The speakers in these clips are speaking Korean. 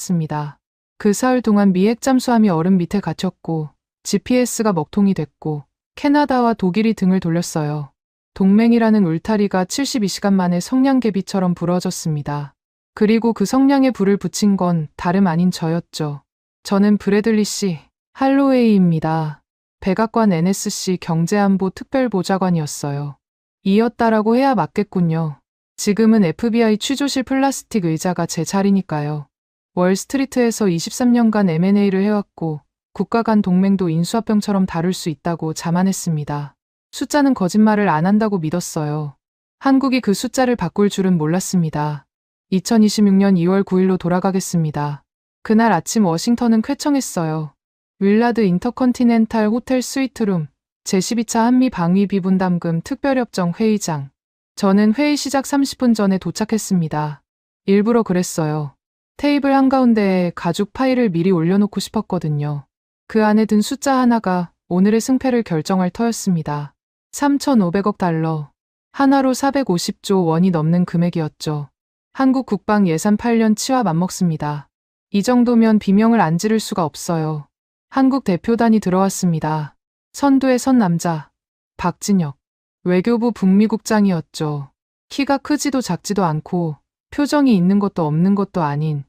습니다. 그 사흘 동안 미 핵잠수함이 얼음 밑에 갇혔고 GPS가 먹통이 됐고 캐나다와 독일이 등을 돌렸어요. 동맹이라는 울타리가 72시간 만에 성냥개비처럼 부러졌습니다. 그리고 그 성냥에 불을 붙인 건 다름 아닌 저였죠. 저는 브래들리 씨 할로웨이입니다. 백악관 NSC 경제안보 특별보좌관이었어요. 이었다라고 해야 맞겠군요. 지금은 FBI 취조실 플라스틱 의자가 제 자리니까요. 월스트리트에서 23년간 M&A를 해왔고 국가 간 동맹도 인수합병처럼 다룰 수 있다고 자만했습니다. 숫자는 거짓말을 안 한다고 믿었어요. 한국이 그 숫자를 바꿀 줄은 몰랐습니다. 2026년 2월 9일로 돌아가겠습니다. 그날 아침 워싱턴은 쾌청했어요. 윌라드 인터컨티넨탈 호텔 스위트룸 제12차 한미 방위 비분담금 특별협정 회의장. 저는 회의 시작 30분 전에 도착했습니다. 일부러 그랬어요. 테이블 한가운데에 가죽 파일을 미리 올려놓고 싶었거든요. 그 안에 든 숫자 하나가 오늘의 승패를 결정할 터였습니다. 3,500억 달러. 하나로 450조 원이 넘는 금액이었죠. 한국 국방 예산 8년 치와 맞먹습니다. 이 정도면 비명을 안 지를 수가 없어요. 한국 대표단이 들어왔습니다. 선두에 선 남자, 박진혁. 외교부 북미국장이었죠. 키가 크지도 작지도 않고 표정이 있는 것도 없는 것도 아닌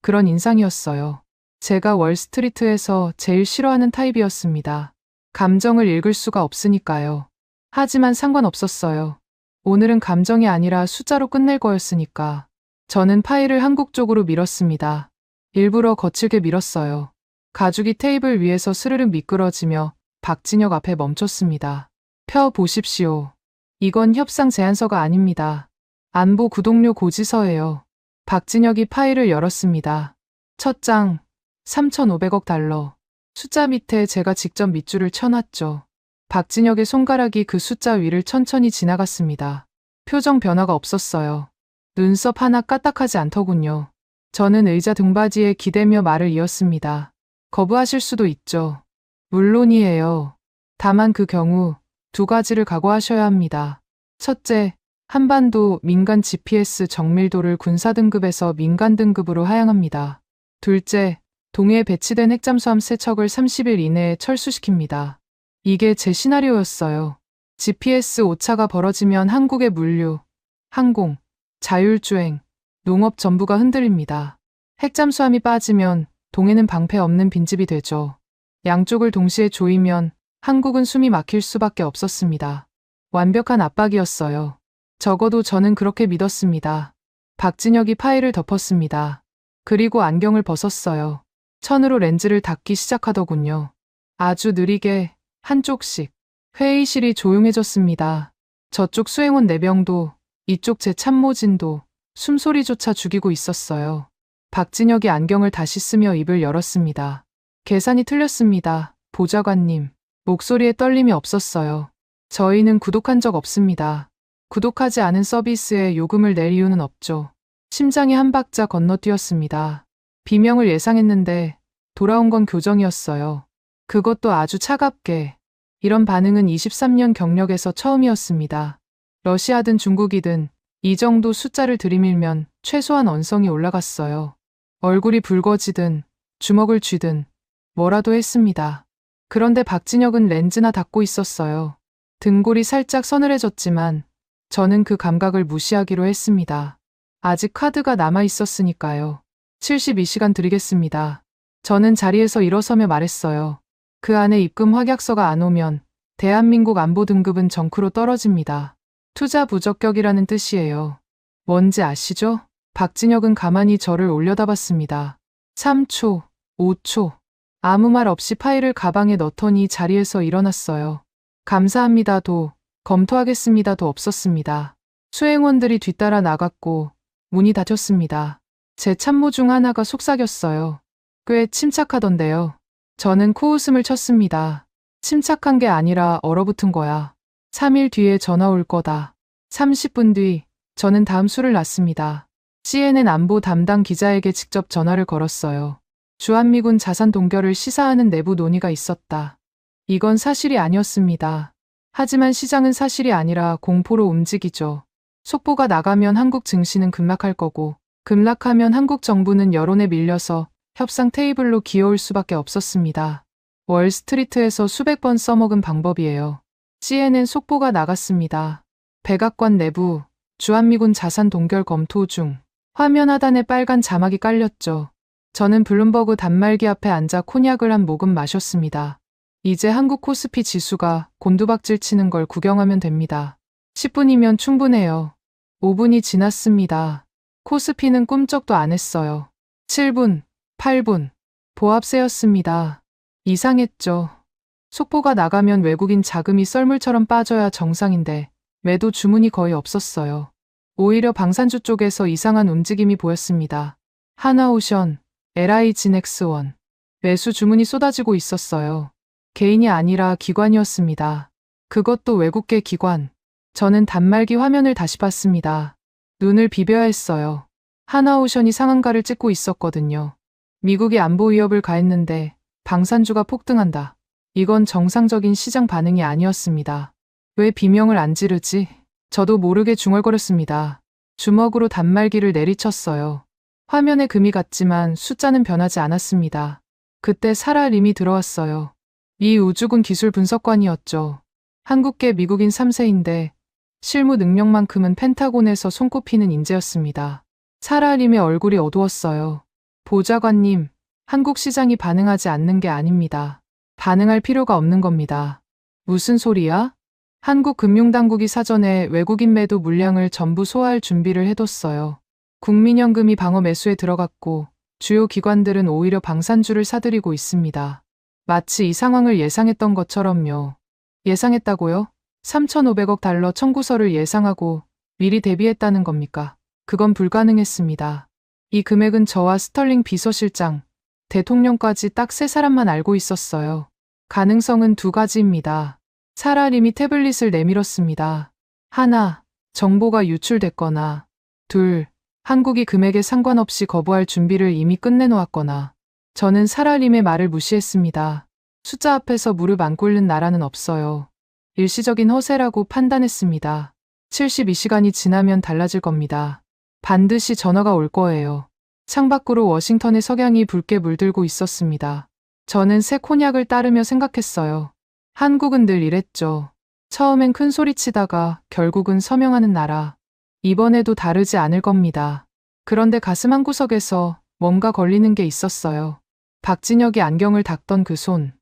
그런 인상이었어요. 제가 월스트리트에서 제일 싫어하는 타입이었습니다. 감정을 읽을 수가 없으니까요. 하지만 상관없었어요. 오늘은 감정이 아니라 숫자로 끝낼 거였으니까. 저는 파일을 한국 쪽으로 밀었습니다. 일부러 거칠게 밀었어요. 가죽이 테이블 위에서 스르륵 미끄러지며 박진혁 앞에 멈췄습니다. 펴 보십시오. 이건 협상 제안서가 아닙니다. 안보 구독료 고지서예요. 박진혁이 파일을 열었습니다. 첫 장, 3,500억 달러. 숫자 밑에 제가 직접 밑줄을 쳐놨죠. 박진혁의 손가락이 그 숫자 위를 천천히 지나갔습니다. 표정 변화가 없었어요. 눈썹 하나 까딱하지 않더군요. 저는 의자 등받이에 기대며 말을 이었습니다. 거부하실 수도 있죠. 물론이에요. 다만 그 경우 두 가지를 각오하셔야 합니다. 첫째, 한반도 민간 GPS 정밀도를 군사 등급에서 민간 등급으로 하향합니다. 둘째, 동해에 배치된 핵잠수함 3척을 30일 이내에 철수시킵니다. 이게 제 시나리오였어요. GPS 오차가 벌어지면 한국의 물류, 항공, 자율주행, 농업 전부가 흔들립니다. 핵잠수함이 빠지면 동해는 방패 없는 빈집이 되죠. 양쪽을 동시에 조이면 한국은 숨이 막힐 수밖에 없었습니다. 완벽한 압박이었어요. 적어도 저는 그렇게 믿었습니다. 박진혁이 파일을 덮었습니다. 그리고 안경을 벗었어요. 천으로 렌즈를 닦기 시작하더군요. 아주 느리게 한쪽씩. 회의실이 조용해졌습니다. 저쪽 수행원 4명도 이쪽 제 참모진도 숨소리조차 죽이고 있었어요. 박진혁이 안경을 다시 쓰며 입을 열었습니다. 계산이 틀렸습니다. 보좌관님. 목소리에 떨림이 없었어요. 저희는 구독한 적 없습니다. 구독하지 않은 서비스에 요금을 낼 이유는 없죠. 심장이 한 박자 건너뛰었습니다. 비명을 예상했는데 돌아온 건 교정이었어요. 그것도 아주 차갑게. 이런 반응은 23년 경력에서 처음이었습니다. 러시아든 중국이든 이 정도 숫자를 들이밀면 최소한 언성이 올라갔어요. 얼굴이 붉어지든 주먹을 쥐든 뭐라도 했습니다. 그런데 박진혁은 렌즈나 닦고 있었어요. 등골이 살짝 서늘해졌지만 저는 그 감각을 무시하기로 했습니다. 아직 카드가 남아 있었으니까요. 72시간 드리겠습니다. 저는 자리에서 일어서며 말했어요. 그 안에 입금 확약서가 안 오면 대한민국 안보 등급은 정크로 떨어집니다. 투자 부적격이라는 뜻이에요. 뭔지 아시죠? 박진혁은 가만히 저를 올려다봤습니다. 3초, 5초. 아무 말 없이 파일을 가방에 넣더니 자리에서 일어났어요. 감사합니다도 검토하겠습니다도 없었습니다. 수행원들이 뒤따라 나갔고 문이 닫혔습니다. 제 참모 중 하나가 속삭였어요. 꽤 침착하던데요. 저는 코웃음을 쳤습니다. 침착한 게 아니라 얼어붙은 거야. 3일 뒤에 전화 올 거다. 30분 뒤 저는 다음 수를 놨습니다. CNN 안보 담당 기자에게 직접 전화를 걸었어요. 주한미군 자산 동결을 시사하는 내부 논의가 있었다. 이건 사실이 아니었습니다. 하지만 시장은 사실이 아니라 공포로 움직이죠. 속보가 나가면 한국 증시는 급락할 거고 급락하면 한국 정부는 여론에 밀려서 협상 테이블로 기어올 수밖에 없었습니다. 월스트리트에서 수백 번 써먹은 방법이에요. CNN 속보가 나갔습니다. 백악관 내부, 주한미군 자산 동결 검토 중. 화면 하단에 빨간 자막이 깔렸죠. 저는 블룸버그 단말기 앞에 앉아 코냑을 한 모금 마셨습니다. 이제 한국 코스피 지수가 곤두박질 치는 걸 구경하면 됩니다. 10분이면 충분해요. 5분이 지났습니다. 코스피는 꿈쩍도 안 했어요. 7분, 8분, 보합세였습니다. 이상했죠. 속보가 나가면 외국인 자금이 썰물처럼 빠져야 정상인데 매도 주문이 거의 없었어요. 오히려 방산주 쪽에서 이상한 움직임이 보였습니다. 하나오션, LIG넥스원, 매수 주문이 쏟아지고 있었어요. 개인이 아니라 기관이었습니다. 그것도 외국계 기관. 저는 단말기 화면을 다시 봤습니다. 눈을 비벼야 했어요. 하나오션이 상한가를 찍고 있었거든요. 미국이 안보 위협을 가했는데 방산주가 폭등한다. 이건 정상적인 시장 반응이 아니었습니다. 왜 비명을 안 지르지? 저도 모르게 중얼거렸습니다. 주먹으로 단말기를 내리쳤어요. 화면에 금이 갔지만 숫자는 변하지 않았습니다. 그때 사라림이 들어왔어요. 이 우주군 기술 분석관이었죠. 한국계 미국인 3세인데 실무 능력만큼은 펜타곤에서 손꼽히는 인재였습니다. 사라림의 얼굴이 어두웠어요. 보좌관님, 한국 시장이 반응하지 않는 게 아닙니다. 반응할 필요가 없는 겁니다. 무슨 소리야? 한국 금융당국이 사전에 외국인 매도 물량을 전부 소화할 준비를 해뒀어요. 국민연금이 방어 매수에 들어갔고 주요 기관들은 오히려 방산주를 사들이고 있습니다. 마치 이 상황을 예상했던 것처럼요. 예상했다고요? 3,500억 달러 청구서를 예상하고 미리 대비했다는 겁니까? 그건 불가능했습니다. 이 금액은 저와 스털링 비서실장, 대통령까지 딱 세 사람만 알고 있었어요. 가능성은 두 가지입니다. 사라림이 태블릿을 내밀었습니다. 하나, 정보가 유출됐거나, 둘, 한국이 금액에 상관없이 거부할 준비를 이미 끝내놓았거나. 저는 사라림의 말을 무시했습니다. 숫자 앞에서 무릎 안 꿇는 나라는 없어요. 일시적인 허세라고 판단했습니다. 72시간이 지나면 달라질 겁니다. 반드시 전화가 올 거예요. 창밖으로 워싱턴의 석양이 붉게 물들고 있었습니다. 저는 새 코냑을 따르며 생각했어요. 한국은 늘 이랬죠. 처음엔 큰 소리 치다가 결국은 서명하는 나라. 이번에도 다르지 않을 겁니다. 그런데 가슴 한구석에서 뭔가 걸리는 게 있었어요. 박진혁이 안경을 닦던 그 손.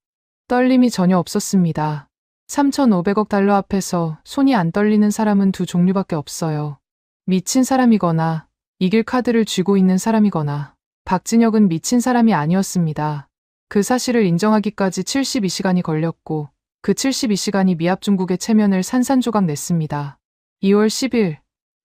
떨림이 전혀 없었습니다. 3,500억 달러 앞에서 손이 안 떨리는 사람은 두 종류밖에 없어요. 미친 사람이거나 이길 카드를 쥐고 있는 사람이거나. 박진혁은 미친 사람이 아니었습니다. 그 사실을 인정하기까지 72시간이 걸렸고 그 72시간이 미합중국의 체면을 산산조각 냈습니다. 2월 10일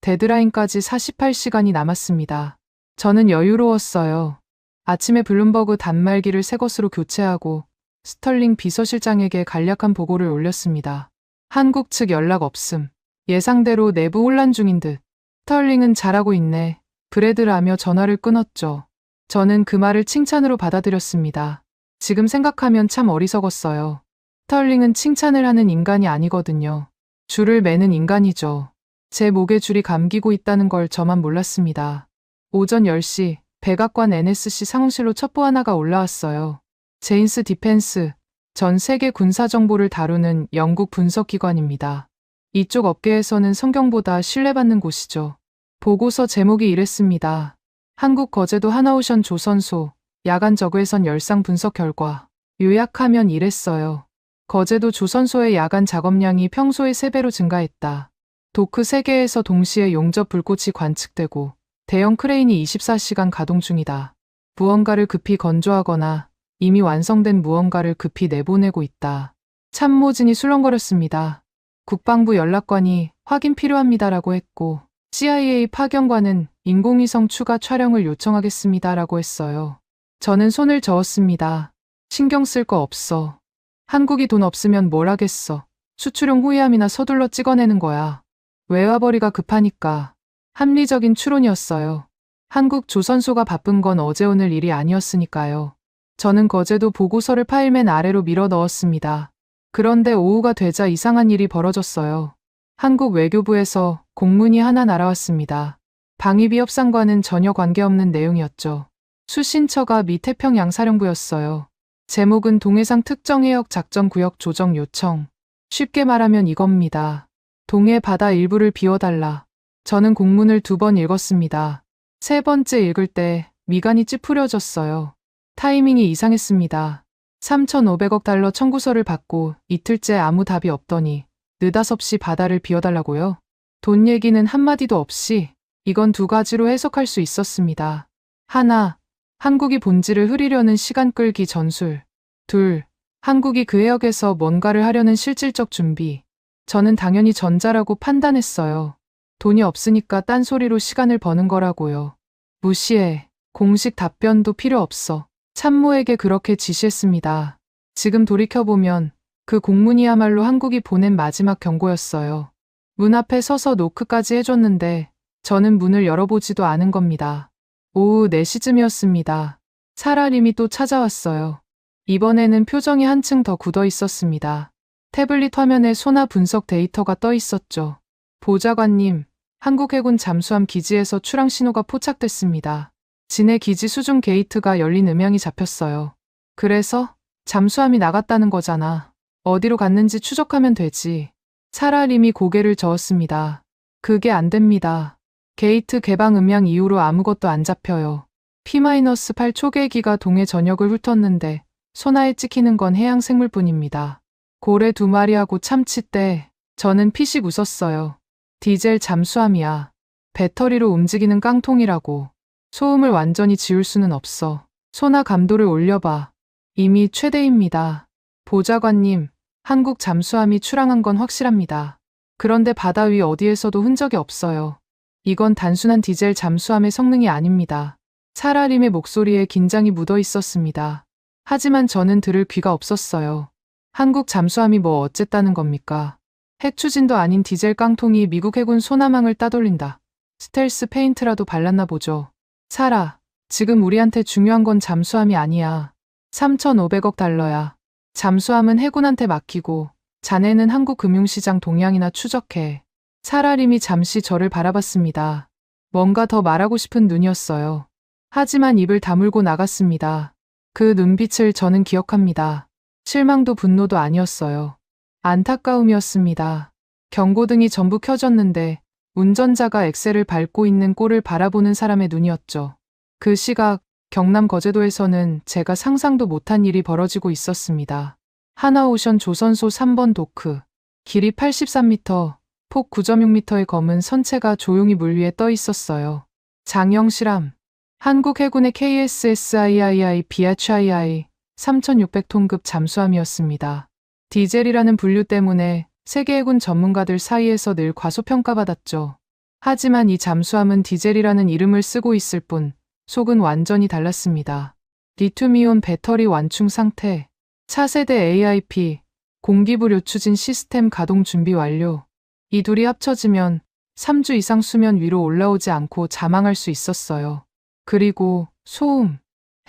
데드라인까지 48시간이 남았습니다. 저는 여유로웠어요. 아침에 블룸버그 단말기를 새 것으로 교체하고 스털링 비서실장에게 간략한 보고를 올렸습니다. 한국 측 연락 없음. 예상대로 내부 혼란 중인 듯. 스털링은 잘하고 있네. 브래드라며 전화를 끊었죠. 저는 그 말을 칭찬으로 받아들였습니다. 지금 생각하면 참 어리석었어요. 스털링은 칭찬을 하는 인간이 아니거든요. 줄을 매는 인간이죠. 제 목에 줄이 감기고 있다는 걸 저만 몰랐습니다. 오전 10시 백악관 NSC 상황실로 첩보 하나가 올라왔어요. 제인스 디펜스, 전 세계 군사정보를 다루는 영국 분석기관입니다. 이쪽 업계에서는 성경보다 신뢰받는 곳이죠. 보고서 제목이 이랬습니다. 한국 거제도 하나오션 조선소, 야간 저그해선 열상 분석 결과. 요약하면 이랬어요. 거제도 조선소의 야간 작업량이 평소의 3배로 증가했다. 도크 3개에서 동시에 용접 불꽃이 관측되고 대형 크레인이 24시간 가동 중이다. 무언가를 급히 건조하거나 이미 완성된 무언가를 급히 내보내고 있다. 참모진이 술렁거렸습니다. 국방부 연락관이 확인 필요합니다라고 했고 CIA 파견관은 인공위성 추가 촬영을 요청하겠습니다라고 했어요. 저는 손을 저었습니다. 신경 쓸 거 없어. 한국이 돈 없으면 뭘 하겠어. 수출용 호위함이나 서둘러 찍어내는 거야. 외화벌이가 급하니까. 합리적인 추론이었어요. 한국 조선소가 바쁜 건 어제 오늘 일이 아니었으니까요. 저는 거제도 보고서를 파일맨 아래로 밀어 넣었습니다. 그런데 오후가 되자 이상한 일이 벌어졌어요. 한국 외교부에서 공문이 하나 날아왔습니다. 방위비 협상과는 전혀 관계없는 내용이었죠. 수신처가 미 태평양 사령부였어요. 제목은 동해상 특정 해역 작전 구역 조정 요청. 쉽게 말하면 이겁니다. 동해 바다 일부를 비워달라. 저는 공문을 2번 읽었습니다. 3번째 읽을 때 미간이 찌푸려졌어요. 타이밍이 이상했습니다. 3,500억 달러 청구서를 받고 이틀째 아무 답이 없더니 느닷없이 바다를 비워달라고요? 돈 얘기는 한마디도 없이. 이건 2가지로 해석할 수 있었습니다. 하나, 한국이 본질을 흐리려는 시간 끌기 전술. 둘, 한국이 그 해역에서 뭔가를 하려는 실질적 준비. 저는 당연히 전자라고 판단했어요. 돈이 없으니까 딴소리로 시간을 버는 거라고요. 무시해. 공식 답변도 필요 없어. 참모에게 그렇게 지시했습니다. 지금 돌이켜보면 그 공문이야말로 한국이 보낸 마지막 경고였어요. 문 앞에 서서 노크까지 해줬는데 저는 문을 열어보지도 않은 겁니다. 오후 4시쯤이었습니다. 사라림이 또 찾아왔어요. 이번에는 표정이 한층 더 굳어 있었습니다. 태블릿 화면에 소나 분석 데이터가 떠 있었죠. 보좌관님, 한국 해군 잠수함 기지에서 출항 신호가 포착됐습니다. 진해 기지 수중 게이트가 열린 음향이 잡혔어요. 그래서 잠수함이 나갔다는 거잖아. 어디로 갔는지 추적하면 되지. 사라림이 고개를 저었습니다. 그게 안 됩니다. 게이트 개방 음향 이후로 아무것도 안 잡혀요. P-8 초계기가 동해 전역을 훑었는데 소나에 찍히는 건 해양 생물뿐입니다. 고래 2마리하고 참치떼. 저는 피식 웃었어요. 디젤 잠수함이야. 배터리로 움직이는 깡통이라고. 소음을 완전히 지울 수는 없어. 소나 감도를 올려봐. 이미 최대입니다. 보좌관님, 한국 잠수함이 출항한 건 확실합니다. 그런데 바다 위 어디에서도 흔적이 없어요. 이건 단순한 디젤 잠수함의 성능이 아닙니다. 사라림의 목소리에 긴장이 묻어 있었습니다. 하지만 저는 들을 귀가 없었어요. 한국 잠수함이 뭐 어쨌다는 겁니까? 핵추진도 아닌 디젤 깡통이 미국 해군 소나망을 따돌린다. 스텔스 페인트라도 발랐나 보죠. 사라, 지금 우리한테 중요한 건 잠수함이 아니야. 3,500억 달러야. 잠수함은 해군한테 맡기고 자네는 한국 금융시장 동향이나 추적해. 사라림이 잠시 저를 바라봤습니다. 뭔가 더 말하고 싶은 눈이었어요. 하지만 입을 다물고 나갔습니다. 그 눈빛을 저는 기억합니다. 실망도 분노도 아니었어요. 안타까움이었습니다. 경고등이 전부 켜졌는데 운전자가 엑셀을 밟고 있는 꼴을 바라보는 사람의 눈이었죠. 그 시각 경남 거제도에서는 제가 상상도 못한 일이 벌어지고 있었습니다. 하나오션 조선소 3번 도크. 길이 83m, 폭 9.6m의 검은 선체가 조용히 물 위에 떠 있었어요. 장영실함. 한국 해군의 KSSIII 비아치II 3600톤급 잠수함이었습니다. 디젤이라는 분류 때문에 세계 해군 전문가들 사이에서 늘 과소평가받았죠. 하지만 이 잠수함은 디젤이라는 이름을 쓰고 있을 뿐 속은 완전히 달랐습니다. 리튬이온 배터리 완충 상태, 차세대 AIP, 공기부료 추진 시스템 가동 준비 완료. 이 둘이 합쳐지면 3주 이상 수면 위로 올라오지 않고 자망할 수 있었어요. 그리고 소음,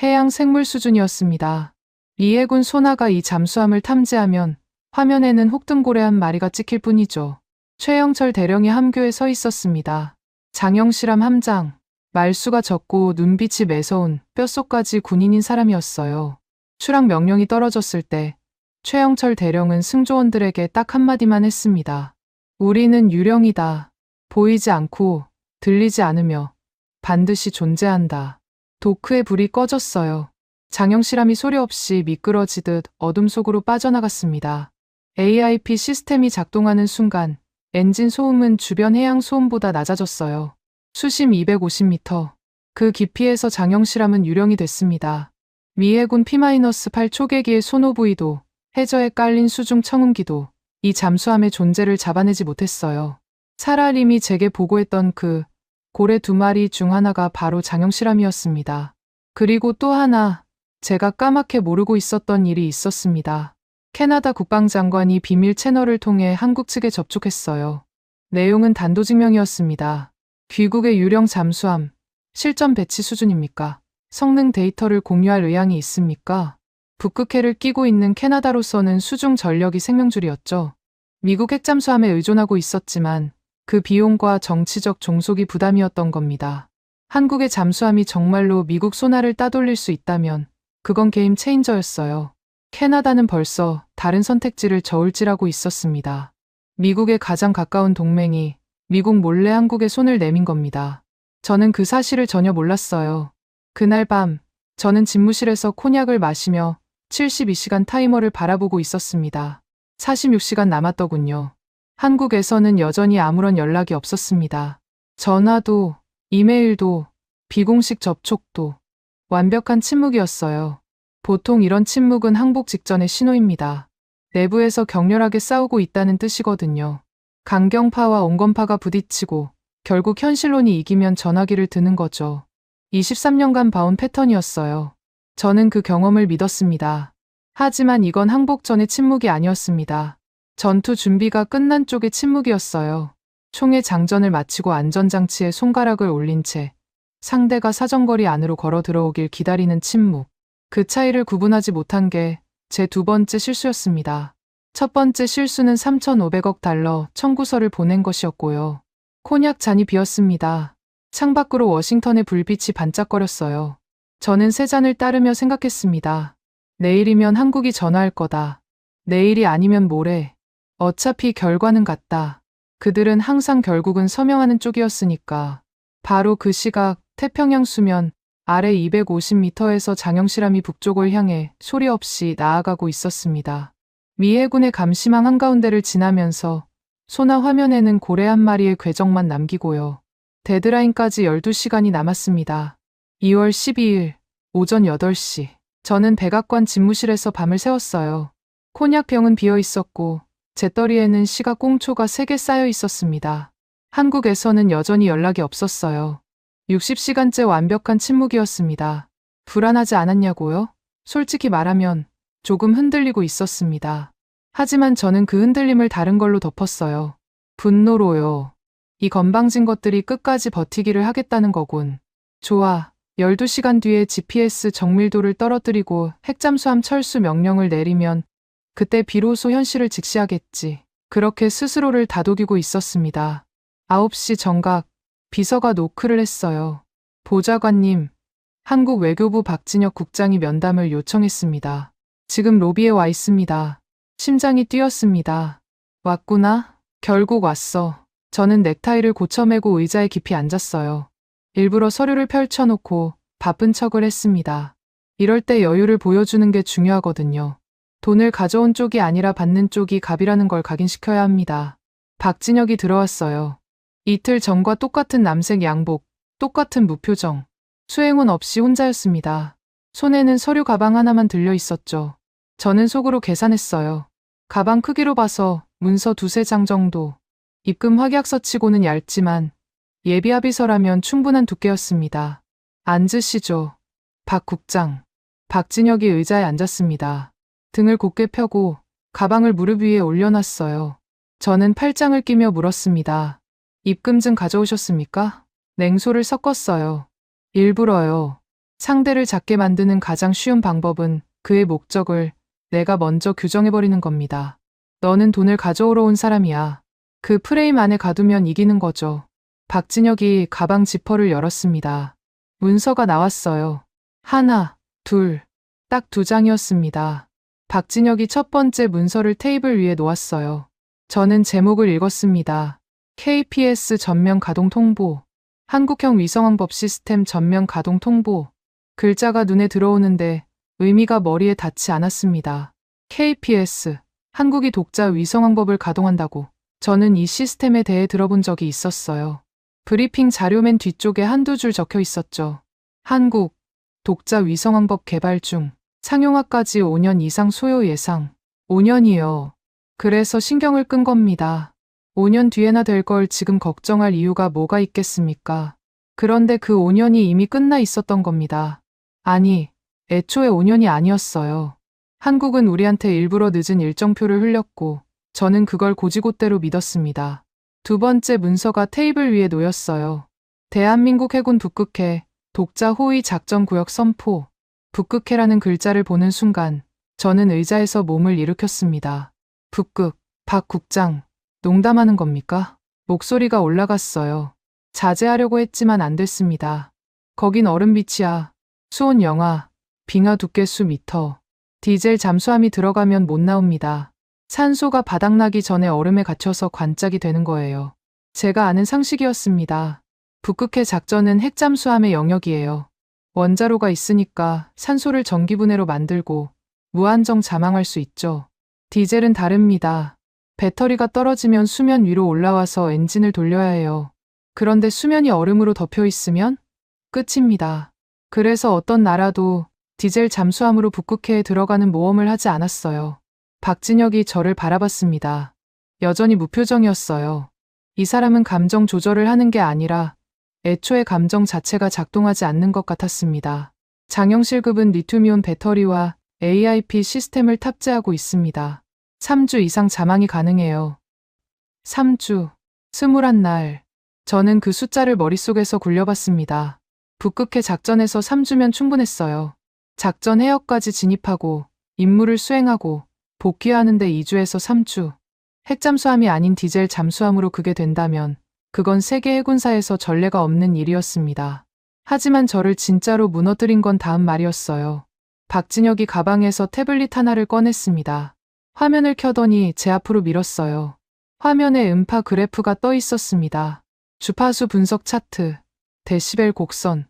해양 생물 수준이었습니다. 미 해군 소나가 이 잠수함을 탐지하면 화면에는 혹등고래 한 마리가 찍힐 뿐이죠. 최영철 대령이 함교에 서 있었습니다. 장영실함 함장, 말수가 적고 눈빛이 매서운 뼛속까지 군인인 사람이었어요. 출항 명령이 떨어졌을 때 최영철 대령은 승조원들에게 딱 한마디만 했습니다. 우리는 유령이다. 보이지 않고 들리지 않으며 반드시 존재한다. 도크의 불이 꺼졌어요. 장영실함이 소리 없이 미끄러지듯 어둠 속으로 빠져나갔습니다. AIP 시스템이 작동하는 순간 엔진 소음은 주변 해양 소음보다 낮아졌어요. 수심 250m. 그 깊이에서 장영실함은 유령이 됐습니다. 미 해군 P-8 초계기의 소노부이도 해저에 깔린 수중 청음기도 이 잠수함의 존재를 잡아내지 못했어요. 사라림이 제게 보고했던 그 고래 2마리 중 하나가 바로 장영실함이었습니다. 그리고 또 하나, 제가 까맣게 모르고 있었던 일이 있었습니다. 캐나다 국방장관이 비밀 채널을 통해 한국 측에 접촉했어요. 내용은 단도직명이었습니다. 귀국의 유령 잠수함, 실전 배치 수준입니까? 성능 데이터를 공유할 의향이 있습니까? 북극해를 끼고 있는 캐나다로서는 수중 전력이 생명줄이었죠. 미국 핵잠수함에 의존하고 있었지만 그 비용과 정치적 종속이 부담이었던 겁니다. 한국의 잠수함이 정말로 미국 소나를 따돌릴 수 있다면 그건 게임 체인저였어요. 캐나다는 벌써 다른 선택지를 저울질하고 있었습니다. 미국의 가장 가까운 동맹이 미국 몰래 한국에 손을 내민 겁니다. 저는 그 사실을 전혀 몰랐어요. 그날 밤 저는 집무실에서 코냑을 마시며 72시간 타이머를 바라보고 있었습니다. 46시간 남았더군요. 한국에서는 여전히 아무런 연락이 없었습니다. 전화도, 이메일도, 비공식 접촉도 완벽한 침묵이었어요. 보통 이런 침묵은 항복 직전의 신호입니다. 내부에서 격렬하게 싸우고 있다는 뜻이거든요. 강경파와 온건파가 부딪히고 결국 현실론이 이기면 전화기를 드는 거죠. 23년간 봐온 패턴이었어요. 저는 그 경험을 믿었습니다. 하지만 이건 항복 전의 침묵이 아니었습니다. 전투 준비가 끝난 쪽의 침묵이었어요. 총의 장전을 마치고 안전장치에 손가락을 올린 채 상대가 사정거리 안으로 걸어 들어오길 기다리는 침묵. 그 차이를 구분하지 못한 게 제 두 번째 실수였습니다. 첫 번째 실수는 3,500억 달러 청구서를 보낸 것이었고요. 코냑 잔이 비었습니다. 창밖으로 워싱턴의 불빛이 반짝거렸어요. 저는 세 잔을 따르며 생각했습니다. 내일이면 한국이 전화할 거다. 내일이 아니면 모레. 어차피 결과는 같다. 그들은 항상 결국은 서명하는 쪽이었으니까. 바로 그 시각 태평양 수면 아래 250m에서 장영실함이 북쪽을 향해 소리 없이 나아가고 있었습니다. 미 해군의 감시망 한가운데를 지나면서 소나 화면에는 고래 한 마리의 궤적만 남기고요. 데드라인까지 12시간이 남았습니다. 2월 12일 오전 8시. 저는 백악관 집무실에서 밤을 새웠어요. 코냑병은 비어 있었고 재떨이에는 시각 꽁초가 3개 쌓여 있었습니다. 한국에서는 여전히 연락이 없었어요. 60시간째 완벽한 침묵이었습니다. 불안하지 않았냐고요? 솔직히 말하면 조금 흔들리고 있었습니다. 하지만 저는 그 흔들림을 다른 걸로 덮었어요. 분노로요. 이 건방진 것들이 끝까지 버티기를 하겠다는 거군. 좋아. 12시간 뒤에 GPS 정밀도를 떨어뜨리고 핵잠수함 철수 명령을 내리면 그때 비로소 현실을 직시하겠지. 그렇게 스스로를 다독이고 있었습니다. 9시 정각 비서가 노크를 했어요. 보좌관님, 한국 외교부 박진혁 국장이 면담을 요청했습니다. 지금 로비에 와 있습니다. 심장이 뛰었습니다. 왔구나? 결국 왔어. 저는 넥타이를 고쳐매고 의자에 깊이 앉았어요. 일부러 서류를 펼쳐놓고 바쁜 척을 했습니다. 이럴 때 여유를 보여주는 게 중요하거든요. 돈을 가져온 쪽이 아니라 받는 쪽이 갑이라는 걸 각인시켜야 합니다. 박진혁이 들어왔어요. 이틀 전과 똑같은 남색 양복, 똑같은 무표정. 수행원 없이 혼자였습니다. 손에는 서류 가방 하나만 들려 있었죠. 저는 속으로 계산했어요. 가방 크기로 봐서 문서 2-3장 정도. 입금 확약서 치고는 얇지만 예비 합의서라면 충분한 두께였습니다. 앉으시죠. 박 국장. 박진혁이 의자에 앉았습니다. 등을 곧게 펴고 가방을 무릎 위에 올려놨어요. 저는 팔짱을 끼며 물었습니다. 입금증 가져오셨습니까? 냉소를 섞었어요. 일부러요. 상대를 작게 만드는 가장 쉬운 방법은 그의 목적을 내가 먼저 규정해버리는 겁니다. 너는 돈을 가져오러 온 사람이야. 그 프레임 안에 가두면 이기는 거죠. 박진혁이 가방 지퍼를 열었습니다. 문서가 나왔어요. 하나, 둘, 딱 2장이었습니다. 박진혁이 첫 번째 문서를 테이블 위에 놓았어요. 저는 제목을 읽었습니다. KPS 전면 가동 통보. 한국형 위성항법 시스템 전면 가동 통보. 글자가 눈에 들어오는데 의미가 머리에 닿지 않았습니다. KPS. 한국이 독자 위성항법을 가동한다고. 저는 이 시스템에 대해 들어본 적이 있었어요. 브리핑 자료 맨 뒤쪽에 한두 줄 적혀 있었죠. 한국. 독자 위성항법 개발 중. 상용화까지 5년 이상 소요 예상. 5년이요. 그래서 신경을 끈 겁니다. 5년 뒤에나 될 걸 지금 걱정할 이유가 뭐가 있겠습니까? 그런데 그 5년이 이미 끝나 있었던 겁니다. 아니, 애초에 5년이 아니었어요. 한국은 우리한테 일부러 늦은 일정표를 흘렸고 저는 그걸 고지고대로 믿었습니다. 두 번째 문서가 테이블 위에 놓였어요. 대한민국 해군 북극해 독자 호위 작전구역 선포. 북극해라는 글자를 보는 순간 저는 의자에서 몸을 일으켰습니다. 북극, 박 국장, 농담하는 겁니까? 목소리가 올라갔어요. 자제하려고 했지만 안 됐습니다. 거긴 얼음빛이야. 수온 영하, 빙하 두께 수미터. 디젤 잠수함이 들어가면 못 나옵니다. 산소가 바닥나기 전에 얼음에 갇혀서 관짝이 되는 거예요. 제가 아는 상식이었습니다. 북극해 작전은 핵잠수함의 영역이에요. 원자로가 있으니까 산소를 전기분해로 만들고 무한정 잠항할 수 있죠. 디젤은 다릅니다. 배터리가 떨어지면 수면 위로 올라와서 엔진을 돌려야 해요. 그런데 수면이 얼음으로 덮여 있으면 끝입니다. 그래서 어떤 나라도 디젤 잠수함으로 북극해에 들어가는 모험을 하지 않았어요. 박진혁이 저를 바라봤습니다. 여전히 무표정이었어요. 이 사람은 감정 조절을 하는 게 아니라 애초에 감정 자체가 작동하지 않는 것 같았습니다. 장영실급은 리튬이온 배터리와 AIP 시스템을 탑재하고 있습니다. 3주 이상 잠항이 가능해요. 3주, 21날. 저는 그 숫자를 머릿속에서 굴려봤습니다. 북극해 작전에서 3주면 충분했어요. 작전 해역까지 진입하고 임무를 수행하고 복귀하는데 2주에서 3주. 핵잠수함이 아닌 디젤 잠수함으로 그게 된다면 그건 세계 해군사에서 전례가 없는 일이었습니다. 하지만 저를 진짜로 무너뜨린 건 다음 말이었어요. 박진혁이 가방에서 태블릿 하나를 꺼냈습니다. 화면을 켜더니 제 앞으로 밀었어요. 화면에 음파 그래프가 떠 있었습니다. 주파수 분석 차트, 데시벨 곡선,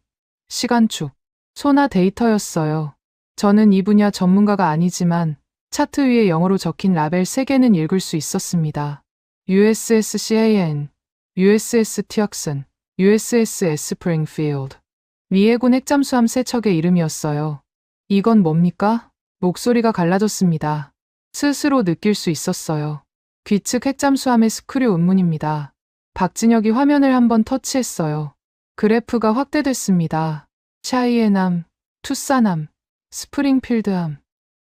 시간축, 소나 데이터였어요. 저는 이 분야 전문가가 아니지만 차트 위에 영어로 적힌 라벨 3개는 읽을 수 있었습니다. USS CAN, USS 티악슨, USS 스프링필드. 미 해군 핵잠수함 3척의 이름이었어요. 이건 뭡니까? 목소리가 갈라졌습니다. 스스로 느낄 수 있었어요. 귀측 핵잠수함의 스크류 운문입니다. 박진혁이 화면을 한번 터치했어요. 그래프가 확대됐습니다. 샤이에남, 투사남, 스프링필드함.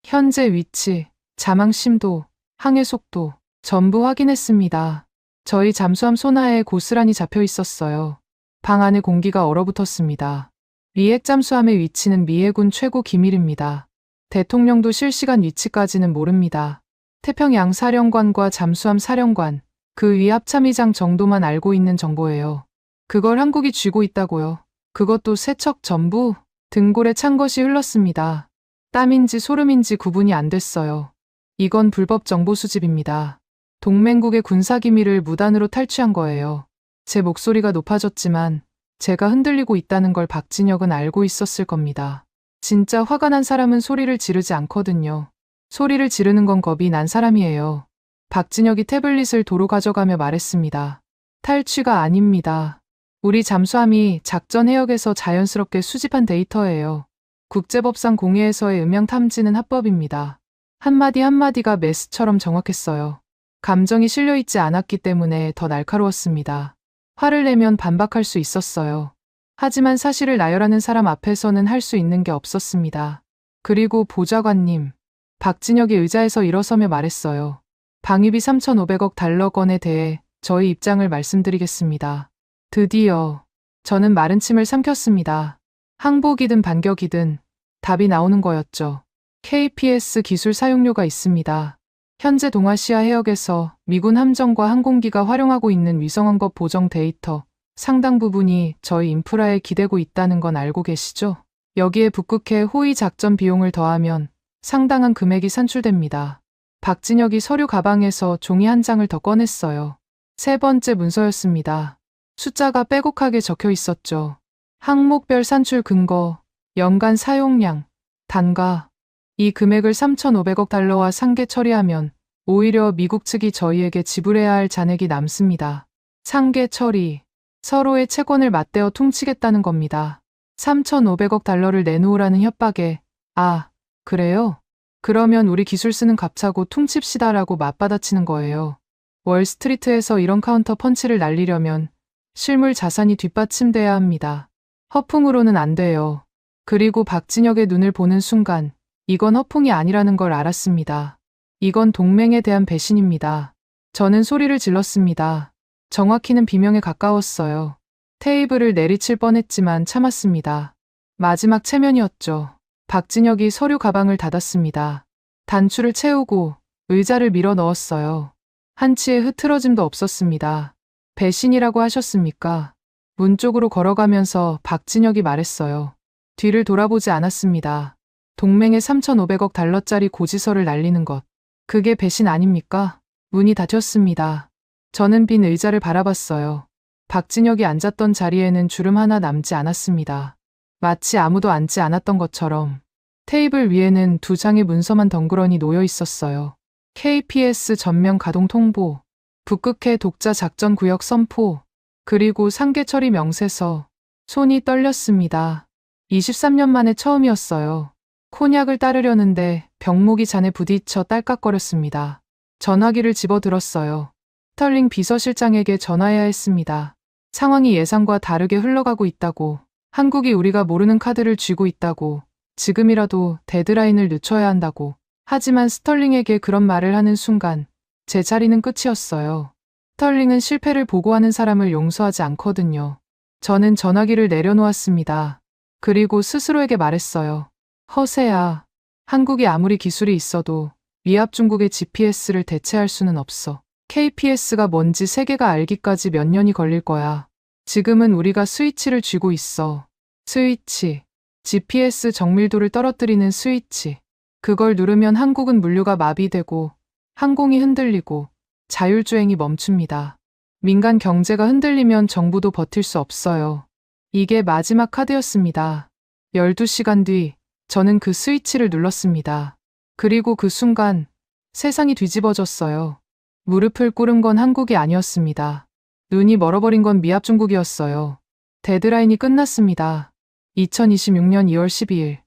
현재 위치, 잠항 심도, 항해 속도 전부 확인했습니다. 저희 잠수함 소나에 고스란히 잡혀 있었어요. 방 안의 공기가 얼어붙었습니다. 미 핵잠수함의 위치는 미 해군 최고 기밀입니다. 대통령도 실시간 위치까지는 모릅니다. 태평양 사령관과 잠수함 사령관, 그 위 합참의장 정도만 알고 있는 정보예요. 그걸 한국이 쥐고 있다고요. 그것도 3척 전부 등골에 찬 것이 흘렀습니다. 땀인지 소름인지 구분이 안 됐어요. 이건 불법 정보 수집입니다. 동맹국의 군사기밀을 무단으로 탈취한 거예요. 제 목소리가 높아졌지만 제가 흔들리고 있다는 걸 박진혁은 알고 있었을 겁니다. 진짜 화가 난 사람은 소리를 지르지 않거든요. 소리를 지르는 건 겁이 난 사람이에요. 박진혁이 태블릿을 도로 가져가며 말했습니다. 탈취가 아닙니다. 우리 잠수함이 작전 해역에서 자연스럽게 수집한 데이터예요. 국제법상 공해에서의 음향 탐지는 합법입니다. 한마디 한마디가 메스처럼 정확했어요. 감정이 실려있지 않았기 때문에 더 날카로웠습니다. 화를 내면 반박할 수 있었어요. 하지만 사실을 나열하는 사람 앞에서는 할 수 있는 게 없었습니다. 그리고 보좌관님, 박진혁이 의자에서 일어서며 말했어요. 방위비 3,500억 달러건에 대해 저희 입장을 말씀드리겠습니다. 드디어 저는 마른 침을 삼켰습니다. 항복이든 반격이든 답이 나오는 거였죠. KPS 기술 사용료가 있습니다. 현재 동아시아 해역에서 미군 함정과 항공기가 활용하고 있는 위성항법 보정 데이터 상당 부분이 저희 인프라에 기대고 있다는 건 알고 계시죠? 여기에 북극해 호위 작전 비용을 더하면 상당한 금액이 산출됩니다. 박진혁이 서류 가방에서 종이 한 장을 더 꺼냈어요. 3번째 문서였습니다. 숫자가 빼곡하게 적혀 있었죠. 항목별 산출 근거, 연간 사용량, 단가. 이 금액을 3,500억 달러와 상계 처리하면 오히려 미국 측이 저희에게 지불해야 할 잔액이 남습니다. 상계 처리, 서로의 채권을 맞대어 퉁치겠다는 겁니다. 3,500억 달러를 내놓으라는 협박에 아, 그래요? 그러면 우리 기술 쓰는 값하고 퉁칩시다라고 맞받아치는 거예요. 월스트리트에서 이런 카운터 펀치를 날리려면 실물 자산이 뒷받침돼야 합니다. 허풍으로는 안 돼요. 그리고 박진혁의 눈을 보는 순간 이건 허풍이 아니라는 걸 알았습니다. 이건 동맹에 대한 배신입니다. 저는 소리를 질렀습니다. 정확히는 비명에 가까웠어요. 테이블을 내리칠 뻔했지만 참았습니다. 마지막 체면이었죠. 박진혁이 서류 가방을 닫았습니다. 단추를 채우고 의자를 밀어 넣었어요. 한치의 흐트러짐도 없었습니다. 배신이라고 하셨습니까? 문 쪽으로 걸어가면서 박진혁이 말했어요. 뒤를 돌아보지 않았습니다. 동맹에 3,500억 달러짜리 고지서를 날리는 것. 그게 배신 아닙니까? 문이 닫혔습니다. 저는 빈 의자를 바라봤어요. 박진혁이 앉았던 자리에는 주름 하나 남지 않았습니다. 마치 아무도 앉지 않았던 것처럼. 테이블 위에는 두 장의 문서만 덩그러니 놓여 있었어요. KPS 전면 가동 통보, 북극해 독자 작전 구역 선포, 그리고 상계 처리 명세서. 손이 떨렸습니다. 23년 만에 처음이었어요. 콘약을 따르려는데 병목이 잔에 부딪혀 딸깍거렸습니다. 전화기를 집어들었어요. 스털링 비서실장에게 전화해야 했습니다. 상황이 예상과 다르게 흘러가고 있다고, 한국이 우리가 모르는 카드를 쥐고 있다고, 지금이라도 데드라인을 늦춰야 한다고. 하지만 스털링에게 그런 말을 하는 순간 제 자리는 끝이었어요. 스털링은 실패를 보고하는 사람을 용서하지 않거든요. 저는 전화기를 내려놓았습니다. 그리고 스스로에게 말했어요. 허세야. 한국이 아무리 기술이 있어도 미합 중국의 GPS를 대체할 수는 없어. KPS가 뭔지 세계가 알기까지 몇 년이 걸릴 거야. 지금은 우리가 스위치를 쥐고 있어. 스위치. GPS 정밀도를 떨어뜨리는 스위치. 그걸 누르면 한국은 물류가 마비되고 항공이 흔들리고 자율주행이 멈춥니다. 민간 경제가 흔들리면 정부도 버틸 수 없어요. 이게 마지막 카드였습니다. 12시간 뒤 저는 그 스위치를 눌렀습니다. 그리고 그 순간 세상이 뒤집어졌어요. 무릎을 꿇은 건 한국이 아니었습니다. 눈이 멀어버린 건 미합 중국이었어요. 데드라인이 끝났습니다. 2026년 2월 12일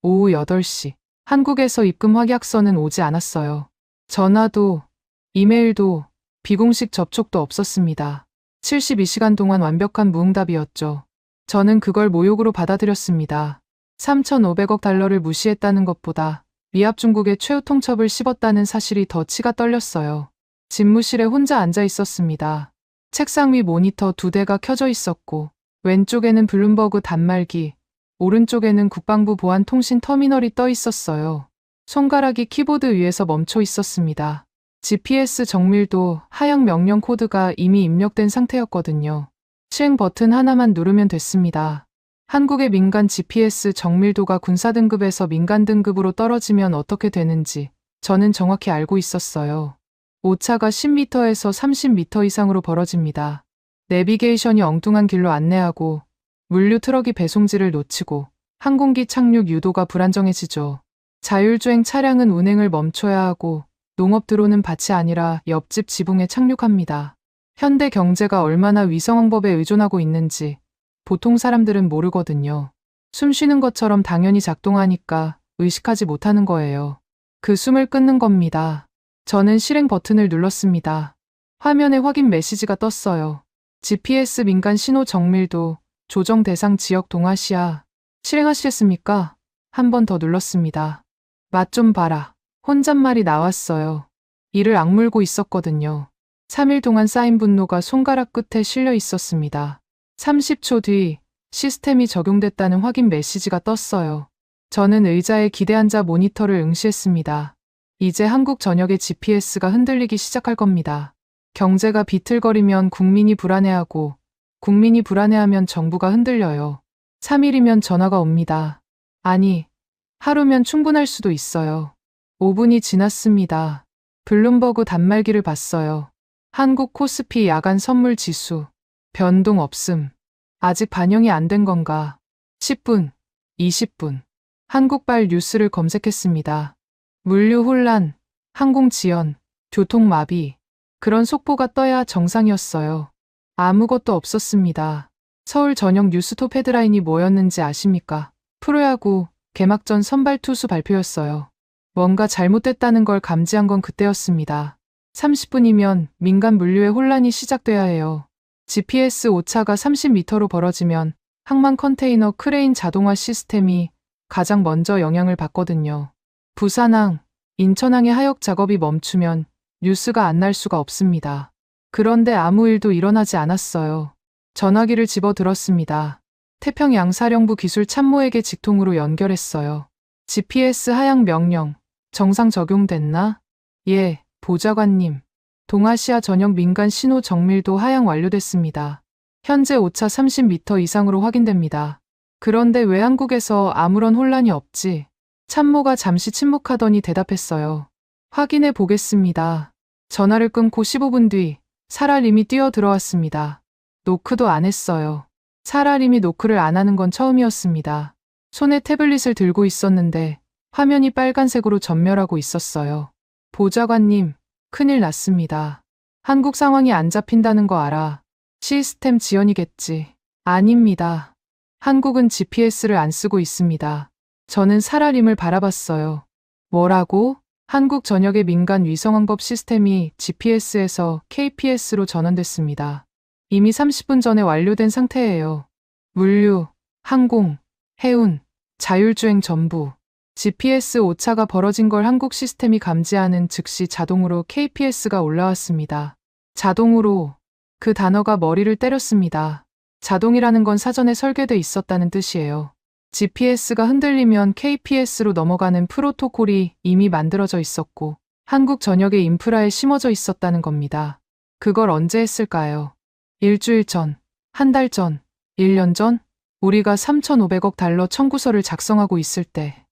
오후 8시 한국에서 입금 확약서는 오지 않았어요. 전화도 이메일도 비공식 접촉도 없었습니다. 72시간 동안 완벽한 무응답이었죠. 저는 그걸 모욕으로 받아들였습니다. 3,500억 달러를 무시했다는 것보다 미합 중국의 최후 통첩을 씹었다는 사실이 더 치가 떨렸어요. 집무실에 혼자 앉아 있었습니다. 책상 위 모니터 2대가 켜져 있었고 왼쪽에는 블룸버그 단말기, 오른쪽에는 국방부 보안통신 터미널이 떠 있었어요. 손가락이 키보드 위에서 멈춰 있었습니다. GPS 정밀도 하향 명령 코드가 이미 입력된 상태였거든요. 시행 버튼 하나만 누르면 됐습니다. 한국의 민간 GPS 정밀도가 군사 등급에서 민간 등급으로 떨어지면 어떻게 되는지 저는 정확히 알고 있었어요. 오차가 10m에서 30m 이상으로 벌어집니다. 내비게이션이 엉뚱한 길로 안내하고 물류 트럭이 배송지를 놓치고 항공기 착륙 유도가 불안정해지죠. 자율주행 차량은 운행을 멈춰야 하고 농업 드론은 밭이 아니라 옆집 지붕에 착륙합니다. 현대 경제가 얼마나 위성항법에 의존하고 있는지 보통 사람들은 모르거든요. 숨 쉬는 것처럼 당연히 작동하니까 의식하지 못하는 거예요. 그 숨을 끊는 겁니다. 저는 실행 버튼을 눌렀습니다. 화면에 확인 메시지가 떴어요. GPS 민간 신호 정밀도 조정 대상 지역 동아시아. 실행하시겠습니까? 한 번 더 눌렀습니다. 맛 좀 봐라. 혼잣말이 나왔어요. 이를 악물고 있었거든요. 3일 동안 쌓인 분노가 손가락 끝에 실려 있었습니다. 30초 뒤 시스템이 적용됐다는 확인 메시지가 떴어요. 저는 의자에 기대앉아 모니터를 응시했습니다. 이제 한국 전역의 GPS가 흔들리기 시작할 겁니다. 경제가 비틀거리면 국민이 불안해하고 국민이 불안해하면 정부가 흔들려요. 3일이면 전화가 옵니다. 아니, 하루면 충분할 수도 있어요. 5분이 지났습니다. 블룸버그 단말기를 봤어요. 한국 코스피 야간 선물 지수. 변동 없음. 아직 반영이 안 된 건가? 10분, 20분. 한국발 뉴스를 검색했습니다. 물류 혼란, 항공 지연, 교통 마비. 그런 속보가 떠야 정상이었어요. 아무것도 없었습니다. 서울 저녁 뉴스톱 헤드라인이 뭐였는지 아십니까? 프로야구 개막전 선발 투수 발표였어요. 뭔가 잘못됐다는 걸 감지한 건 그때였습니다. 30분이면 민간 물류의 혼란이 시작돼야 해요. GPS 오차가 30m로 벌어지면 항만 컨테이너 크레인 자동화 시스템이 가장 먼저 영향을 받거든요. 부산항, 인천항의 하역 작업이 멈추면 뉴스가 안 날 수가 없습니다. 그런데 아무 일도 일어나지 않았어요. 전화기를 집어들었습니다. 태평양 사령부 기술 참모에게 직통으로 연결했어요. GPS 하향 명령, 정상 적용됐나? 예, 보좌관님. 동아시아 전역 민간 신호 정밀도 하향 완료됐습니다. 현재 오차 30m 이상으로 확인됩니다. 그런데 왜 한국에서 아무런 혼란이 없지? 참모가 잠시 침묵하더니 대답했어요. 확인해 보겠습니다. 전화를 끊고 15분 뒤 사라림이 뛰어 들어왔습니다. 노크도 안 했어요. 사라림이 노크를 안 하는 건 처음이었습니다. 손에 태블릿을 들고 있었는데 화면이 빨간색으로 전멸하고 있었어요. 보좌관님, 큰일 났습니다. 한국 상황이 안 잡힌다는 거 알아. 시스템 지연이겠지. 아닙니다. 한국은 GPS를 안 쓰고 있습니다. 저는 사라림을 바라봤어요. 뭐라고? 한국 전역의 민간 위성항법 시스템이 GPS에서 KPS로 전환됐습니다. 이미 30분 전에 완료된 상태예요. 물류, 항공, 해운, 자율주행 전부. GPS 오차가 벌어진 걸 한국 시스템이 감지하는 즉시 자동으로 KPS가 올라왔습니다. 자동으로. 그 단어가 머리를 때렸습니다. 자동이라는 건 사전에 설계돼 있었다는 뜻이에요. GPS가 흔들리면 KPS로 넘어가는 프로토콜이 이미 만들어져 있었고 한국 전역의 인프라에 심어져 있었다는 겁니다. 그걸 언제 했을까요? 일주일 전, 한 달 전, 1년 전? 우리가 3,500억 달러 청구서를 작성하고 있을 때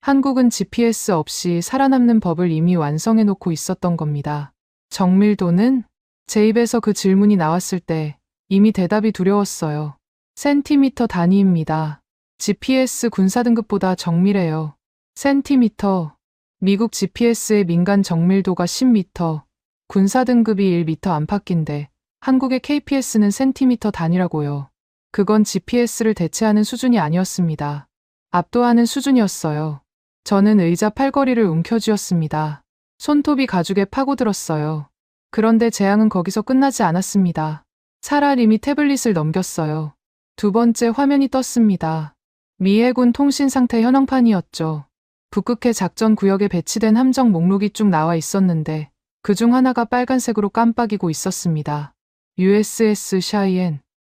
한국은 GPS 없이 살아남는 법을 이미 완성해 놓고 있었던 겁니다. 정밀도는? 제 입에서 그 질문이 나왔을 때 이미 대답이 두려웠어요. 센티미터 단위입니다. GPS 군사 등급보다 정밀해요. 센티미터. 미국 GPS의 민간 정밀도가 10m, 군사 등급이 1m 안팎인데 한국의 KPS는 센티미터 단위라고요. 그건 GPS를 대체하는 수준이 아니었습니다. 압도하는 수준이었어요. 저는 의자 팔걸이를 움켜쥐었습니다. 손톱이 가죽에 파고들었어요. 그런데 재앙은 거기서 끝나지 않았습니다. 사라림이 태블릿을 넘겼어요. 두 번째 화면이 떴습니다. 미 해군 통신 상태 현황판이었죠. 북극해 작전 구역에 배치된 함정 목록이 쭉 나와 있었는데 그중 하나가 빨간색으로 깜빡이고 있었습니다. USS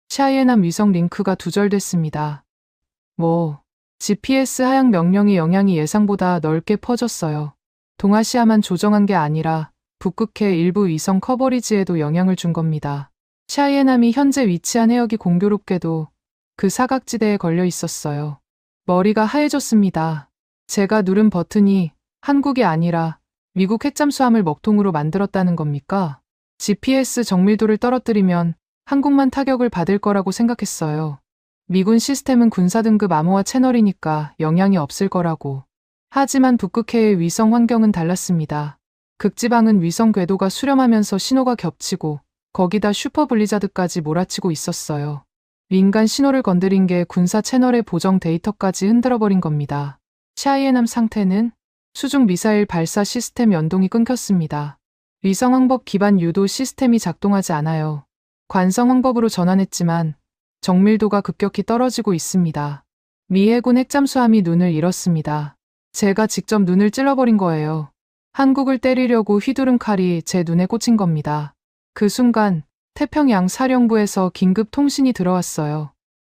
샤이엔함 위성 링크가 두절됐습니다. GPS 하향 명령의 영향이 예상보다 넓게 퍼졌어요. 동아시아만 조정한 게 아니라 북극해 일부 위성 커버리지에도 영향을 준 겁니다. 샤이엔함이 현재 위치한 해역이 공교롭게도 그 사각지대에 걸려 있었어요. 머리가 하얘졌습니다. 제가 누른 버튼이 한국이 아니라 미국 핵잠수함을 먹통으로 만들었다는 겁니까? GPS 정밀도를 떨어뜨리면 한국만 타격을 받을 거라고 생각했어요. 미군 시스템은 군사 등급 암호화 채널이니까 영향이 없을 거라고. 하지만 북극해의 위성 환경은 달랐습니다. 극지방은 위성 궤도가 수렴하면서 신호가 겹치고 거기다 슈퍼 블리자드까지 몰아치고 있었어요. 민간 신호를 건드린 게 군사 채널의 보정 데이터까지 흔들어버린 겁니다. 샤이엔함 상태는 수중 미사일 발사 시스템 연동이 끊겼습니다. 위성 항법 기반 유도 시스템이 작동하지 않아요. 관성 항법으로 전환했지만 정밀도가 급격히 떨어지고 있습니다. 미 해군 핵잠수함이 눈을 잃었습니다. 제가 직접 눈을 찔러버린 거예요. 한국을 때리려고 휘두른 칼이 제 눈에 꽂힌 겁니다. 그 순간 태평양 사령부에서 긴급 통신이 들어왔어요.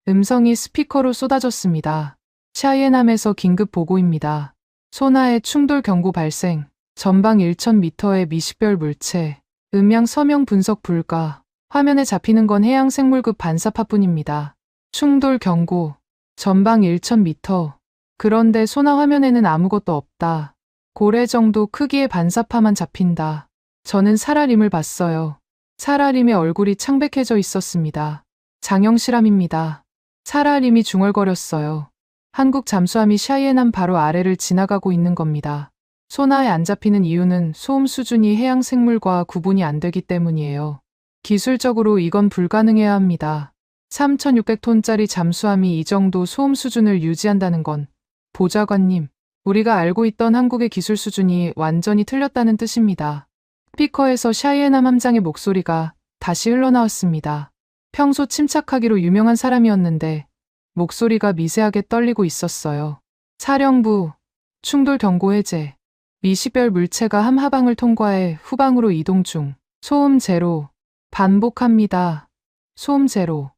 음성이 스피커로 쏟아졌습니다. 샤이엔함에서 긴급 보고입니다. 소나의 충돌 경고 발생, 전방 1,000m의 미식별 물체, 음향 서명 분석 불가, 화면에 잡히는 건 해양 생물급 반사파뿐입니다. 충돌 경고, 전방 1,000m. 그런데 소나 화면에는 아무것도 없다. 고래 정도 크기의 반사파만 잡힌다. 저는 사라림을 봤어요. 사라림의 얼굴이 창백해져 있었습니다. 장영실함입니다. 사라림이 중얼거렸어요. 한국 잠수함이 샤이엔함 바로 아래를 지나가고 있는 겁니다. 소나에 안 잡히는 이유는 소음 수준이 해양 생물과 구분이 안 되기 때문이에요. 기술적으로 이건 불가능해야 합니다. 3,600톤짜리 잠수함이 이 정도 소음 수준을 유지한다는 건 보좌관님, 우리가 알고 있던 한국의 기술 수준이 완전히 틀렸다는 뜻입니다. 스피커에서 샤이엔함 함장의 목소리가 다시 흘러나왔습니다. 평소 침착하기로 유명한 사람이었는데 목소리가 미세하게 떨리고 있었어요. 사령부, 충돌 경고 해제. 미식별 물체가 함하방을 통과해 후방으로 이동 중. 소음 제로. 반복합니다. 소음 제로.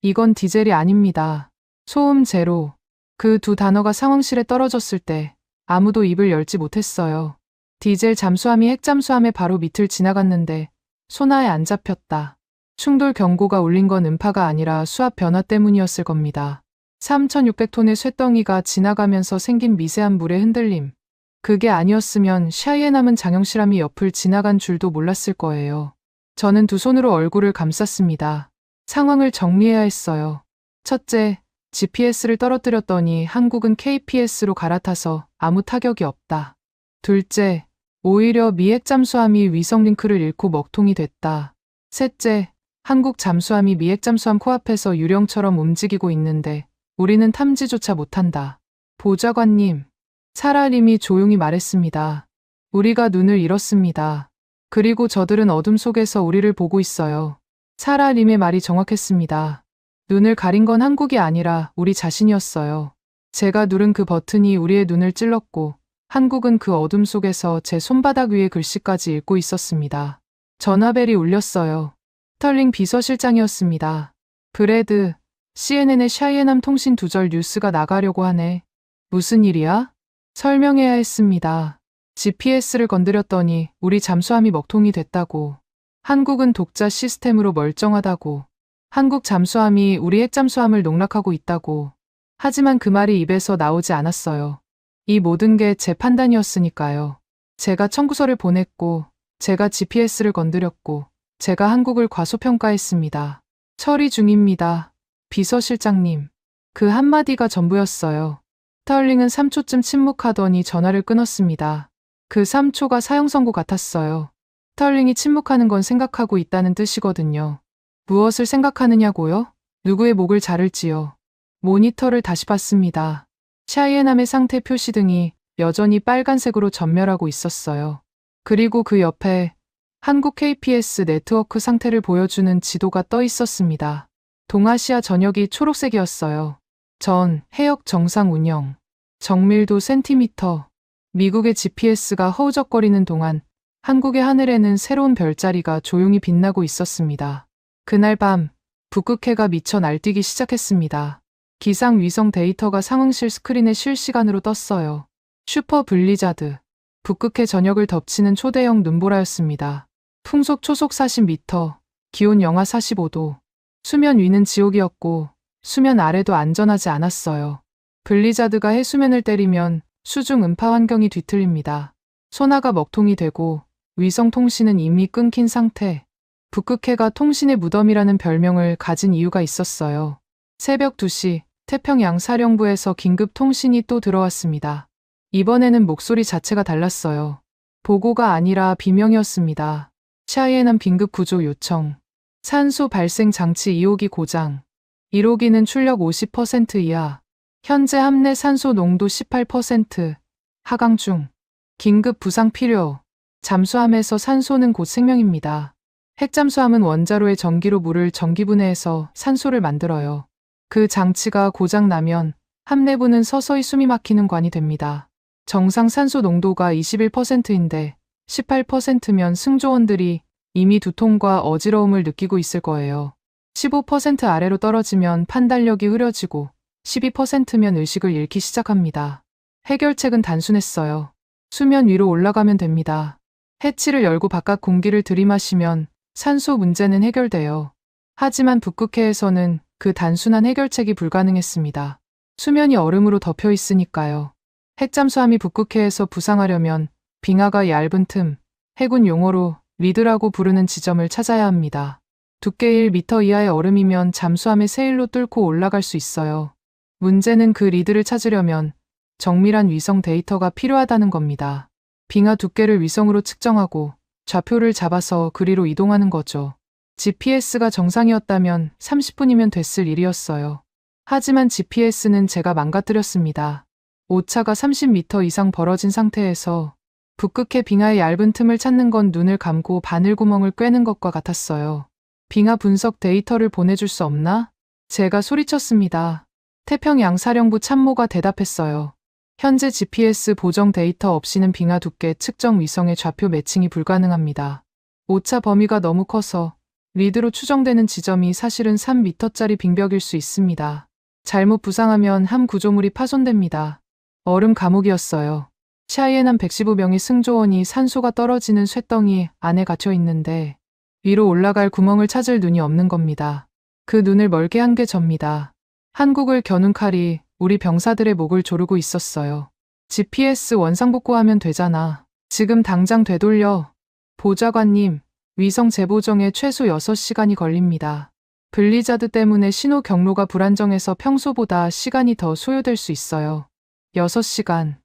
이건 디젤이 아닙니다. 소음 제로. 그 두 단어가 상황실에 떨어졌을 때 아무도 입을 열지 못했어요. 디젤 잠수함이 핵잠수함의 바로 밑을 지나갔는데 소나에 안 잡혔다. 충돌 경고가 울린 건 음파가 아니라 수압 변화 때문이었을 겁니다. 3,600톤의 쇳덩이가 지나가면서 생긴 미세한 물의 흔들림. 그게 아니었으면 샤이에 남은 장영실함이 옆을 지나간 줄도 몰랐을 거예요. 저는 두 손으로 얼굴을 감쌌습니다. 상황을 정리해야 했어요. 첫째, GPS를 떨어뜨렸더니 한국은 KPS로 갈아타서 아무 타격이 없다. 둘째, 오히려 미핵 잠수함이 위성 링크를 잃고 먹통이 됐다. 셋째, 한국 잠수함이 미핵 잠수함 코앞에서 유령처럼 움직이고 있는데 우리는 탐지조차 못한다. 보좌관님, 사라림이 조용히 말했습니다. 우리가 눈을 잃었습니다. 그리고 저들은 어둠 속에서 우리를 보고 있어요. 사라림의 말이 정확했습니다. 눈을 가린 건 한국이 아니라 우리 자신이었어요. 제가 누른 그 버튼이 우리의 눈을 찔렀고 한국은 그 어둠 속에서 제 손바닥 위에 글씨까지 읽고 있었습니다. 전화벨이 울렸어요. 스털링 비서실장이었습니다. 브래드, CNN의 샤이에남 통신 두절 뉴스가 나가려고 하네. 무슨 일이야? 설명해야 했습니다. GPS를 건드렸더니 우리 잠수함이 먹통이 됐다고. 한국은 독자 시스템으로 멀쩡하다고. 한국 잠수함이 우리 핵잠수함을 농락하고 있다고. 하지만 그 말이 입에서 나오지 않았어요. 이 모든 게 제 판단이었으니까요. 제가 청구서를 보냈고, 제가 GPS를 건드렸고, 제가 한국을 과소평가했습니다. 처리 중입니다. 비서실장님. 그 한마디가 전부였어요. 스털링은 3초쯤 침묵하더니 전화를 끊었습니다. 그 3초가 사형선고 같았어요. 스털링이 침묵하는 건 생각하고 있다는 뜻이거든요. 무엇을 생각하느냐고요? 누구의 목을 자를지요. 모니터를 다시 봤습니다. 샤이에남의 상태 표시등이 여전히 빨간색으로 전멸하고 있었어요. 그리고 그 옆에 한국 KPS 네트워크 상태를 보여주는 지도가 떠 있었습니다. 동아시아 전역이 초록색이었어요. 전, 해역 정상 운영. 정밀도 센티미터. 미국의 GPS가 허우적거리는 동안 한국의 하늘에는 새로운 별자리가 조용히 빛나고 있었습니다. 그날 밤, 북극해가 미쳐 날뛰기 시작했습니다. 기상 위성 데이터가 상응실 스크린에 실시간으로 떴어요. 슈퍼 블리자드. 북극해 전역을 덮치는 초대형 눈보라였습니다. 풍속 초속 40m, 기온 영하 45도. 수면 위는 지옥이었고 수면 아래도 안전하지 않았어요. 블리자드가 해수면을 때리면 수중 음파 환경이 뒤틀립니다. 소나가 먹통이 되고 위성 통신은 이미 끊긴 상태. 북극해가 통신의 무덤이라는 별명을 가진 이유가 있었어요. 새벽 2시 태평양 사령부에서 긴급 통신이 또 들어왔습니다. 이번에는 목소리 자체가 달랐어요. 보고가 아니라 비명이었습니다. 샤이에남 긴급 구조 요청. 산소 발생 장치 2호기 고장. 1호기는 출력 50% 이하. 현재 함내 산소 농도 18%. 하강 중. 긴급 부상 필요. 잠수함에서 산소는 곧 생명입니다. 핵잠수함은 원자로의 전기로 물을 전기분해해서 산소를 만들어요. 그 장치가 고장 나면 함내부는 서서히 숨이 막히는 관이 됩니다. 정상 산소 농도가 21%인데 18%면 승조원들이 이미 두통과 어지러움을 느끼고 있을 거예요. 15% 아래로 떨어지면 판단력이 흐려지고 12%면 의식을 잃기 시작합니다. 해결책은 단순했어요. 수면 위로 올라가면 됩니다. 해치를 열고 바깥 공기를 들이마시면 산소 문제는 해결돼요. 하지만 북극해에서는 그 단순한 해결책이 불가능했습니다. 수면이 얼음으로 덮여 있으니까요. 핵잠수함이 북극해에서 부상하려면 빙하가 얇은 틈, 해군 용어로 리드라고 부르는 지점을 찾아야 합니다. 두께 1m 이하의 얼음이면 잠수함의 세일로 뚫고 올라갈 수 있어요. 문제는 그 리드를 찾으려면 정밀한 위성 데이터가 필요하다는 겁니다. 빙하 두께를 위성으로 측정하고 좌표를 잡아서 그리로 이동하는 거죠. GPS가 정상이었다면 30분이면 됐을 일이었어요. 하지만 GPS는 제가 망가뜨렸습니다. 오차가 30m 이상 벌어진 상태에서 북극해 빙하의 얇은 틈을 찾는 건 눈을 감고 바늘구멍을 꿰는 것과 같았어요. 빙하 분석 데이터를 보내줄 수 없나? 제가 소리쳤습니다. 태평양 사령부 참모가 대답했어요. 현재 GPS 보정 데이터 없이는 빙하 두께 측정 위성의 좌표 매칭이 불가능합니다. 오차 범위가 너무 커서 리드로 추정되는 지점이 사실은 3m짜리 빙벽일 수 있습니다. 잘못 부상하면 함 구조물이 파손됩니다. 얼음 감옥이었어요. 샤이에남 115명의 승조원이 산소가 떨어지는 쇳덩이 안에 갇혀 있는데 위로 올라갈 구멍을 찾을 눈이 없는 겁니다. 그 눈을 멀게 한 게 접니다. 한국을 겨눈 칼이 우리 병사들의 목을 조르고 있었어요. GPS 원상복구하면 되잖아. 지금 당장 되돌려. 보좌관님, 위성 재보정에 최소 6시간이 걸립니다. 블리자드 때문에 신호 경로가 불안정해서 평소보다 시간이 더 소요될 수 있어요. 6시간.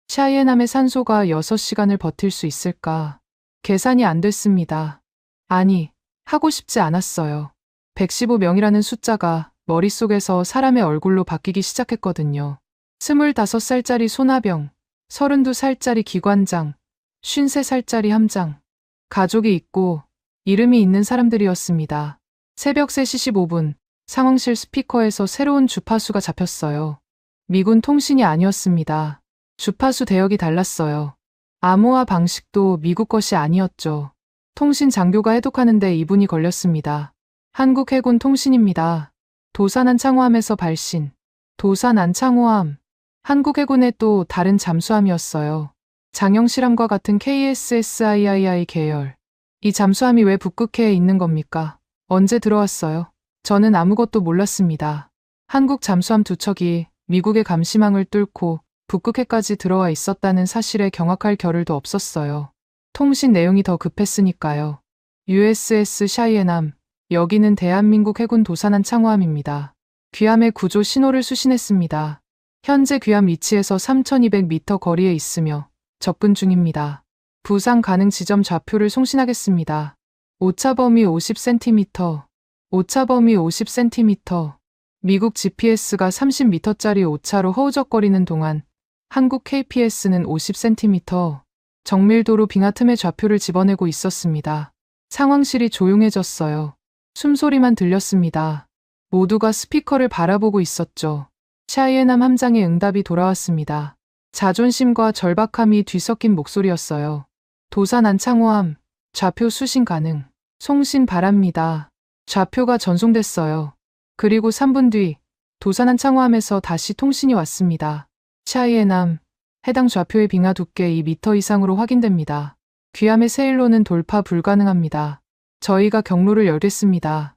샤이에남의 산소가 6시간을 버틸 수 있을까? 계산이 안 됐습니다. 아니, 하고 싶지 않았어요. 115명이라는 숫자가 머릿속에서 사람의 얼굴로 바뀌기 시작했거든요. 25살짜리 소나병, 32살짜리 기관장, 53살짜리 함장. 가족이 있고 이름이 있는 사람들이었습니다. 새벽 3시 15분, 상황실 스피커에서 새로운 주파수가 잡혔어요. 미군 통신이 아니었습니다. 주파수 대역이 달랐어요. 암호화 방식도 미국 것이 아니었죠. 통신 장교가 해독하는데 2분이 걸렸습니다. 한국 해군 통신입니다. 도산 안창호함에서 발신. 도산 안창호함. 한국 해군의 또 다른 잠수함이었어요. 장영실함과 같은 KSSIII 계열. 이 잠수함이 왜 북극해에 있는 겁니까? 언제 들어왔어요? 저는 아무것도 몰랐습니다. 한국 잠수함 2척이 미국의 감시망을 뚫고 북극해까지 들어와 있었다는 사실에 경악할 겨를도 없었어요. 통신 내용이 더 급했으니까요. USS 샤이에남, 여기는 대한민국 해군 도산한 창호함입니다. 귀함의 구조 신호를 수신했습니다. 현재 귀함 위치에서 3200m 거리에 있으며 접근 중입니다. 부상 가능 지점 좌표를 송신하겠습니다. 오차 범위 50cm, 오차 범위 50cm. 미국 GPS가 30m짜리 오차로 허우적거리는 동안 한국 KPS는 50cm. 정밀도로 빙하 틈에 좌표를 집어내고 있었습니다. 상황실이 조용해졌어요. 숨소리만 들렸습니다. 모두가 스피커를 바라보고 있었죠. 샤이에남 함장의 응답이 돌아왔습니다. 자존심과 절박함이 뒤섞인 목소리였어요. 도산 안창호함, 좌표 수신 가능. 송신 바랍니다. 좌표가 전송됐어요. 그리고 3분 뒤 도산 안창호함에서 다시 통신이 왔습니다. 샤이에남, 해당 좌표의 빙하 두께 2m 이상으로 확인됩니다. 귀함의 세일로는 돌파 불가능합니다. 저희가 경로를 열겠습니다.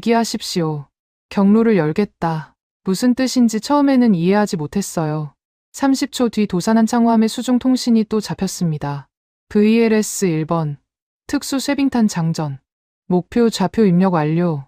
대기하십시오. 경로를 열겠다. 무슨 뜻인지 처음에는 이해하지 못했어요. 30초 뒤 도산 안창호함의 수중 통신이 또 잡혔습니다. VLS 1번. 특수 쇄빙탄 장전. 목표 좌표 입력 완료.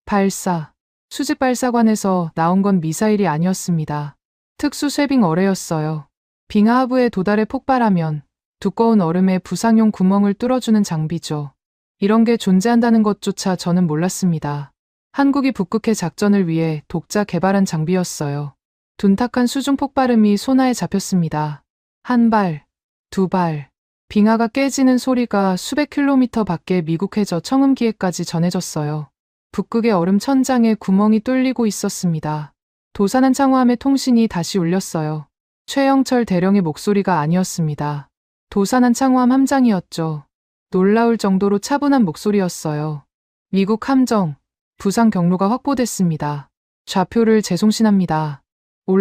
발사. 수직 발사관에서 나온 건 미사일이 아니었습니다. 특수 쇄빙 어뢰였어요. 빙하 하부에 도달해 폭발하면 두꺼운 얼음에 부상용 구멍을 뚫어주는 장비죠. 이런 게 존재한다는 것조차 저는 몰랐습니다. 한국이 북극해 작전을 위해 독자 개발한 장비였어요. 둔탁한 수중 폭발음이 소나에 잡혔습니다. 한 발, 두 발. 빙하가 깨지는 소리가 수백 킬로미터 밖에 미국 해저 청음기에까지 전해졌어요. 북극의 얼음 천장에 구멍이 뚫리고 있었습니다. 도산 안창호함의 통신이 다시 울렸어요. 최영철 대령의 목소리가 아니었습니다. 도산 안창호함 함장이었죠. 놀라울 정도로 차분한 목소리였어요. 미국 함정, 부상 경로가 확보됐습니다. 좌표를 재송신합니다.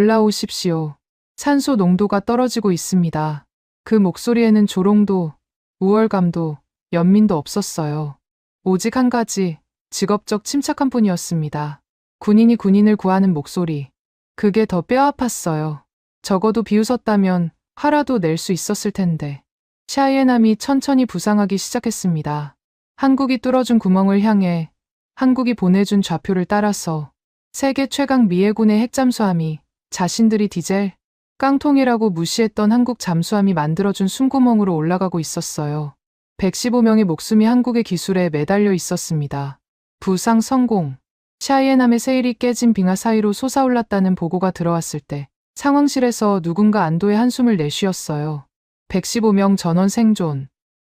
올라오십시오. 산소 농도가 떨어지고 있습니다. 그 목소리에는 조롱도, 우월감도, 연민도 없었어요. 오직 한 가지, 직업적 침착한 뿐이었습니다. 군인이 군인을 구하는 목소리. 그게 더 뼈아팠어요. 적어도 비웃었다면 화라도 낼 수 있었을 텐데. 샤이에남이 천천히 부상하기 시작했습니다. 한국이 뚫어준 구멍을 향해 한국이 보내준 좌표를 따라서 세계 최강 미해군의 핵잠수함이 자신들이 디젤, 깡통이라고 무시했던 한국 잠수함이 만들어준 숨구멍으로 올라가고 있었어요. 115명의 목숨이 한국의 기술에 매달려 있었습니다. 부상 성공. 샤이에남의 세일이 깨진 빙하 사이로 솟아올랐다는 보고가 들어왔을 때 상황실에서 누군가 안도의 한숨을 내쉬었어요. 115명 전원 생존.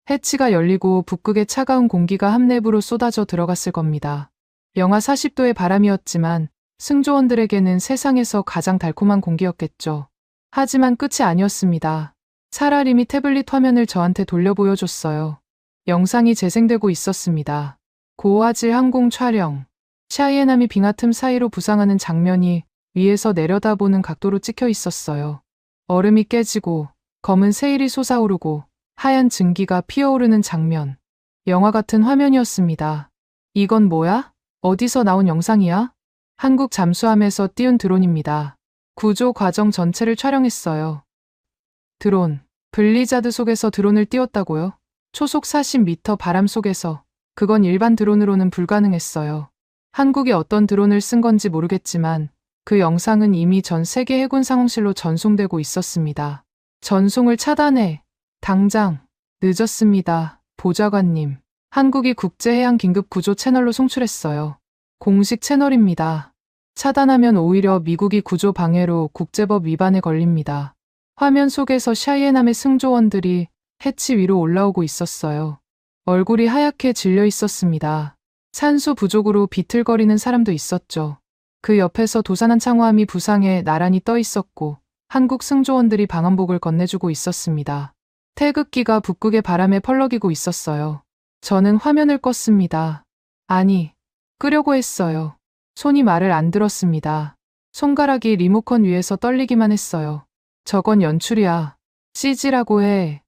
해치가 열리고 북극의 차가운 공기가 함내부로 쏟아져 들어갔을 겁니다. 영하 40도의 바람이었지만 승조원들에게는 세상에서 가장 달콤한 공기였겠죠. 하지만 끝이 아니었습니다. 사라림이 태블릿 화면을 저한테 돌려 보여줬어요. 영상이 재생되고 있었습니다. 고화질 항공 촬영. 샤이에남이 빙하 틈 사이로 부상하는 장면이 위에서 내려다보는 각도로 찍혀 있었어요. 얼음이 깨지고 검은 세일이 솟아오르고 하얀 증기가 피어오르는 장면. 영화 같은 화면이었습니다. 이건 뭐야? 어디서 나온 영상이야? 한국 잠수함에서 띄운 드론입니다. 구조 과정 전체를 촬영했어요. 드론. 블리자드 속에서 드론을 띄웠다고요? 초속 40m 바람 속에서. 그건 일반 드론으로는 불가능했어요. 한국이 어떤 드론을 쓴 건지 모르겠지만 그 영상은 이미 전 세계 해군 상황실로 전송되고 있었습니다. 전송을 차단해. 당장. 늦었습니다. 보좌관님. 한국이 국제해양 긴급구조 채널로 송출했어요. 공식 채널입니다. 차단하면 오히려 미국이 구조 방해로 국제법 위반에 걸립니다. 화면 속에서 샤이해남의 승조원들이 해치 위로 올라오고 있었어요. 얼굴이 하얗게 질려 있었습니다. 산소 부족으로 비틀거리는 사람도 있었죠. 그 옆에서 도산한 창호함이 부상해 나란히 떠 있었고 한국 승조원들이 방한복을 건네주고 있었습니다. 태극기가 북극의 바람에 펄럭이고 있었어요. 저는 화면을 껐습니다. 아니, 끄려고 했어요. 손이 말을 안 들었습니다. 손가락이 리모컨 위에서 떨리기만 했어요. 저건 연출이야. CG라고 해.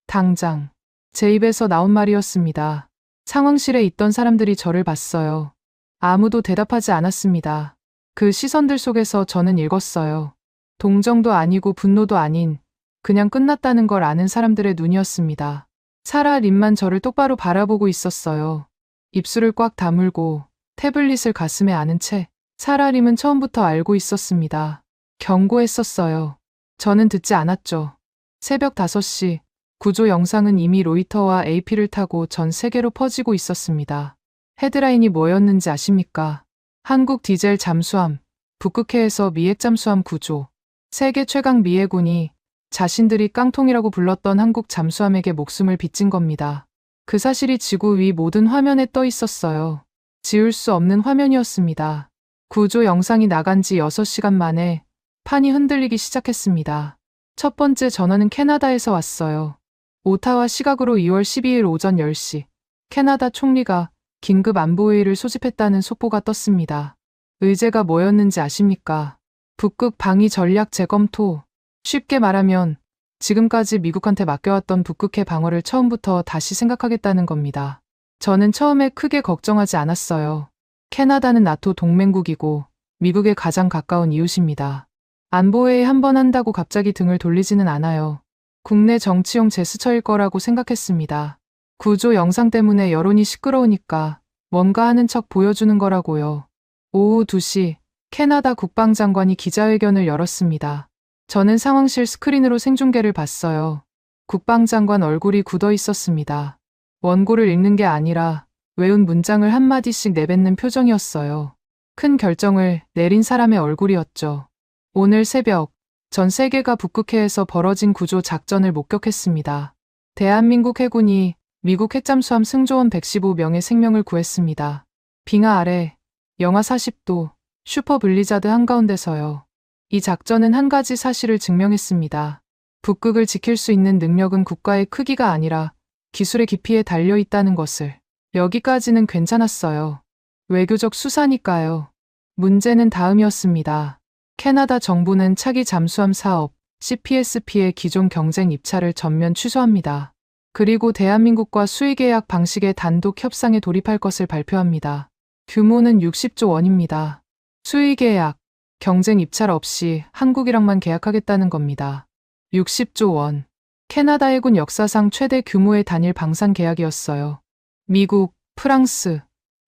당장. 제 입에서 나온 말이었습니다. 상황실에 있던 사람들이 저를 봤어요. 아무도 대답하지 않았습니다. 그 시선들 속에서 저는 읽었어요. 동정도 아니고 분노도 아닌 그냥 끝났다는 걸 아는 사람들의 눈이었습니다. 사라 림만 저를 똑바로 바라보고 있었어요. 입술을 꽉 다물고 태블릿을 가슴에 안은 채 사라 림은 처음부터 알고 있었습니다. 경고했었어요. 저는 듣지 않았죠. 새벽 5시 구조 영상은 이미 로이터와 AP를 타고 전 세계로 퍼지고 있었습니다. 헤드라인이 뭐였는지 아십니까? 한국 디젤 잠수함, 북극해에서 미핵 잠수함 구조. 세계 최강 미해군이 자신들이 깡통이라고 불렀던 한국 잠수함에게 목숨을 빚진 겁니다. 그 사실이 지구 위 모든 화면에 떠 있었어요. 지울 수 없는 화면이었습니다. 구조 영상이 나간 지 6시간 만에 판이 흔들리기 시작했습니다. 첫 번째 전화는 캐나다에서 왔어요. 오타와 시각으로 2월 12일 오전 10시 캐나다 총리가 긴급 안보회의를 소집했다는 속보가 떴습니다. 의제가 뭐였는지 아십니까? 북극 방위 전략 재검토. 쉽게 말하면 지금까지 미국한테 맡겨왔던 북극해 방어를 처음부터 다시 생각하겠다는 겁니다. 저는 처음에 크게 걱정하지 않았어요. 캐나다는 나토 동맹국이고 미국의 가장 가까운 이웃입니다. 안보회의 한 번 한다고 갑자기 등을 돌리지는 않아요. 국내 정치용 제스처일 거라고 생각했습니다. 구조 영상 때문에 여론이 시끄러우니까 뭔가 하는 척 보여주는 거라고요. 오후 2시 캐나다 국방장관이 기자회견을 열었습니다. 저는 상황실 스크린으로 생중계를 봤어요. 국방장관 얼굴이 굳어 있었습니다. 원고를 읽는 게 아니라 외운 문장을 한마디씩 내뱉는 표정이었어요. 큰 결정을 내린 사람의 얼굴이었죠. 오늘 새벽 전 세계가 북극해에서 벌어진 구조 작전을 목격했습니다. 대한민국 해군이 미국 핵잠수함 승조원 115명의 생명을 구했습니다. 빙하 아래 영하 40도 슈퍼 블리자드 한가운데서요. 이 작전은 한 가지 사실을 증명했습니다. 북극을 지킬 수 있는 능력은 국가의 크기가 아니라 기술의 깊이에 달려 있다는 것을. 여기까지는 괜찮았어요. 외교적 수사니까요. 문제는 다음이었습니다. 캐나다 정부는 차기 잠수함 사업 CPSP의 기존 경쟁 입찰을 전면 취소합니다. 그리고 대한민국과 수의계약 방식의 단독 협상에 돌입할 것을 발표합니다. 규모는 60조 원입니다. 수의계약, 경쟁 입찰 없이 한국이랑만 계약하겠다는 겁니다. 60조 원. 캐나다 해군 역사상 최대 규모의 단일 방산 계약이었어요. 미국, 프랑스,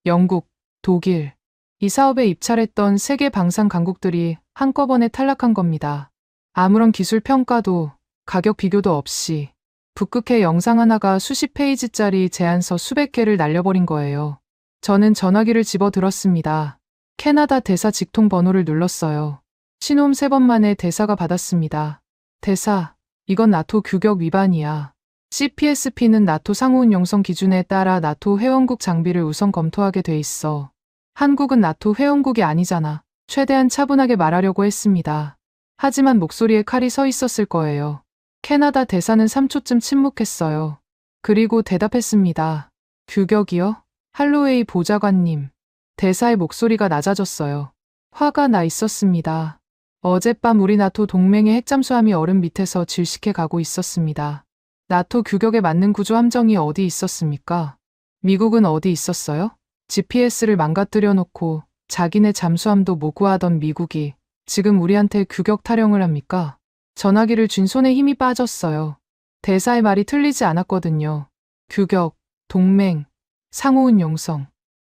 영국, 독일. 이 사업에 입찰했던 세계 방산 강국들이 한꺼번에 탈락한 겁니다. 아무런 기술 평가도 가격 비교도 없이 북극해 영상 하나가 수십 페이지짜리 제안서 수백 개를 날려버린 거예요. 저는 전화기를 집어들었습니다. 캐나다 대사 직통 번호를 눌렀어요. 신호음 3번 만에 대사가 받았습니다. 대사, 이건 나토 규격 위반이야. CPSP는 나토 상호운용성 기준에 따라 나토 회원국 장비를 우선 검토하게 돼 있어. 한국은 나토 회원국이 아니잖아. 최대한 차분하게 말하려고 했습니다. 하지만 목소리에 칼이 서 있었을 거예요. 캐나다 대사는 3초쯤 침묵했어요. 그리고 대답했습니다. 규격이요? 할로웨이 보좌관님. 대사의 목소리가 낮아졌어요. 화가 나 있었습니다. 어젯밤 우리 나토 동맹의 핵잠수함이 얼음 밑에서 질식해 가고 있었습니다. 나토 규격에 맞는 구조 함정이 어디 있었습니까? 미국은 어디 있었어요? GPS를 망가뜨려 놓고 자기네 잠수함도 못 구하던 미국이 지금 우리한테 규격 타령을 합니까? 전화기를 쥔 손에 힘이 빠졌어요. 대사의 말이 틀리지 않았거든요. 규격, 동맹, 상호은 용성.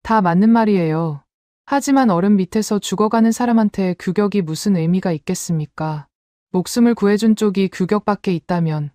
다 맞는 말이에요. 하지만 얼음 밑에서 죽어가는 사람한테 규격이 무슨 의미가 있겠습니까? 목숨을 구해준 쪽이 규격 밖에 있다면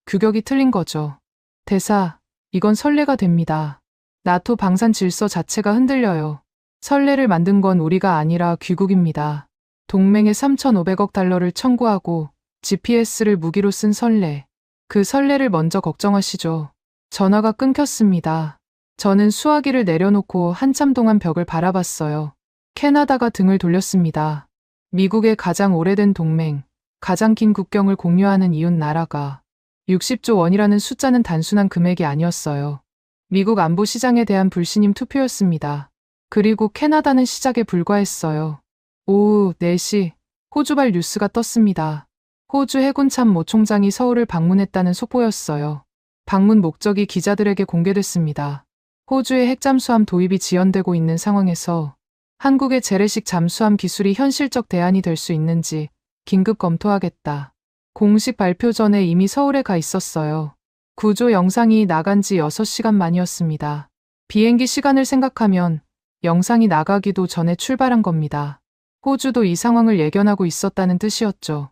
규격이 틀린 거죠. 대사, 이건 선례가 됩니다. 나토 방산 질서 자체가 흔들려요. 선례를 만든 건 우리가 아니라 귀국입니다. 동맹에 3,500억 달러를 청구하고 GPS를 무기로 쓴 선례. 그 선례를 먼저 걱정하시죠. 전화가 끊겼습니다. 저는 수화기를 내려놓고 한참 동안 벽을 바라봤어요. 캐나다가 등을 돌렸습니다. 미국의 가장 오래된 동맹, 가장 긴 국경을 공유하는 이웃 나라가 60조 원이라는 숫자는 단순한 금액이 아니었어요. 미국 안보 시장에 대한 불신임 투표였습니다. 그리고 캐나다는 시작에 불과했어요. 오후 4시 호주발 뉴스가 떴습니다. 호주 해군 참모 총장이 서울을 방문했다는 속보였어요. 방문 목적이 기자들에게 공개됐습니다. 호주의 핵잠수함 도입이 지연되고 있는 상황에서 한국의 재래식 잠수함 기술이 현실적 대안이 될 수 있는지 긴급 검토하겠다. 공식 발표 전에 이미 서울에 가 있었어요. 구조 영상이 나간 지 6시간 만이었습니다. 비행기 시간을 생각하면 영상이 나가기도 전에 출발한 겁니다. 호주도 이 상황을 예견하고 있었다는 뜻이었죠.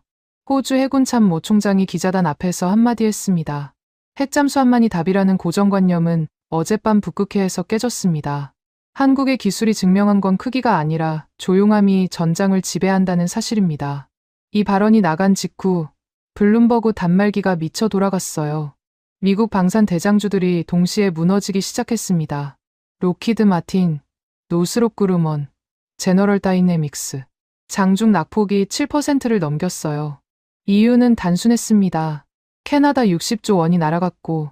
호주 해군 참모 총장이 기자단 앞에서 한마디 했습니다. 핵잠수함만이 답이라는 고정관념은 어젯밤 북극해에서 깨졌습니다. 한국의 기술이 증명한 건 크기가 아니라 조용함이 전장을 지배한다는 사실입니다. 이 발언이 나간 직후 블룸버그 단말기가 미쳐 돌아갔어요. 미국 방산 대장주들이 동시에 무너지기 시작했습니다. 록히드 마틴, 노스롭 그루먼, 제너럴 다이내믹스. 장중 낙폭이 7%를 넘겼어요. 이유는 단순했습니다. 캐나다 60조 원이 날아갔고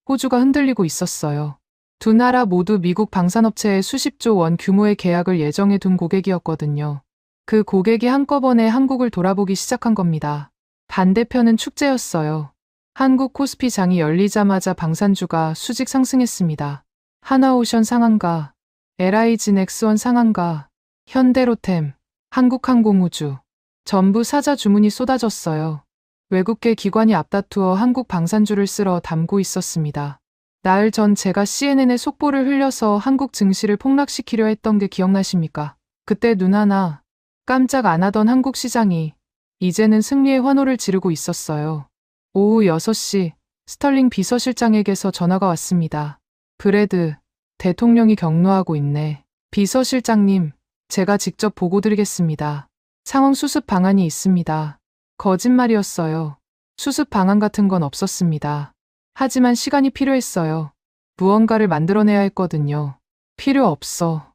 호주가 흔들리고 있었어요. 두 나라 모두 미국 방산업체에 수십조 원 규모의 계약을 예정해 둔 고객이었거든요. 그 고객이 한꺼번에 한국을 돌아보기 시작한 겁니다. 반대편은 축제였어요. 한국 코스피장이 열리자마자 방산주가 수직 상승했습니다. 하나오션 상한가, LIG 넥스원 상한가, 현대로템, 한국항공우주. 전부 사자 주문이 쏟아졌어요. 외국계 기관이 앞다투어 한국 방산주를 쓸어 담고 있었습니다. 나흘 전 제가 CNN에 속보를 흘려서 한국 증시를 폭락시키려 했던 게 기억나십니까? 그때 눈 하나 깜짝 안 하던 한국 시장이 이제는 승리의 환호를 지르고 있었어요. 오후 6시 스털링 비서실장에게서 전화가 왔습니다. 브래드, 대통령이 격노하고 있네. 비서실장님, 제가 직접 보고 드리겠습니다. 상황 수습 방안이 있습니다. 거짓말이었어요. 수습 방안 같은 건 없었습니다. 하지만 시간이 필요했어요. 무언가를 만들어내야 했거든요. 필요 없어.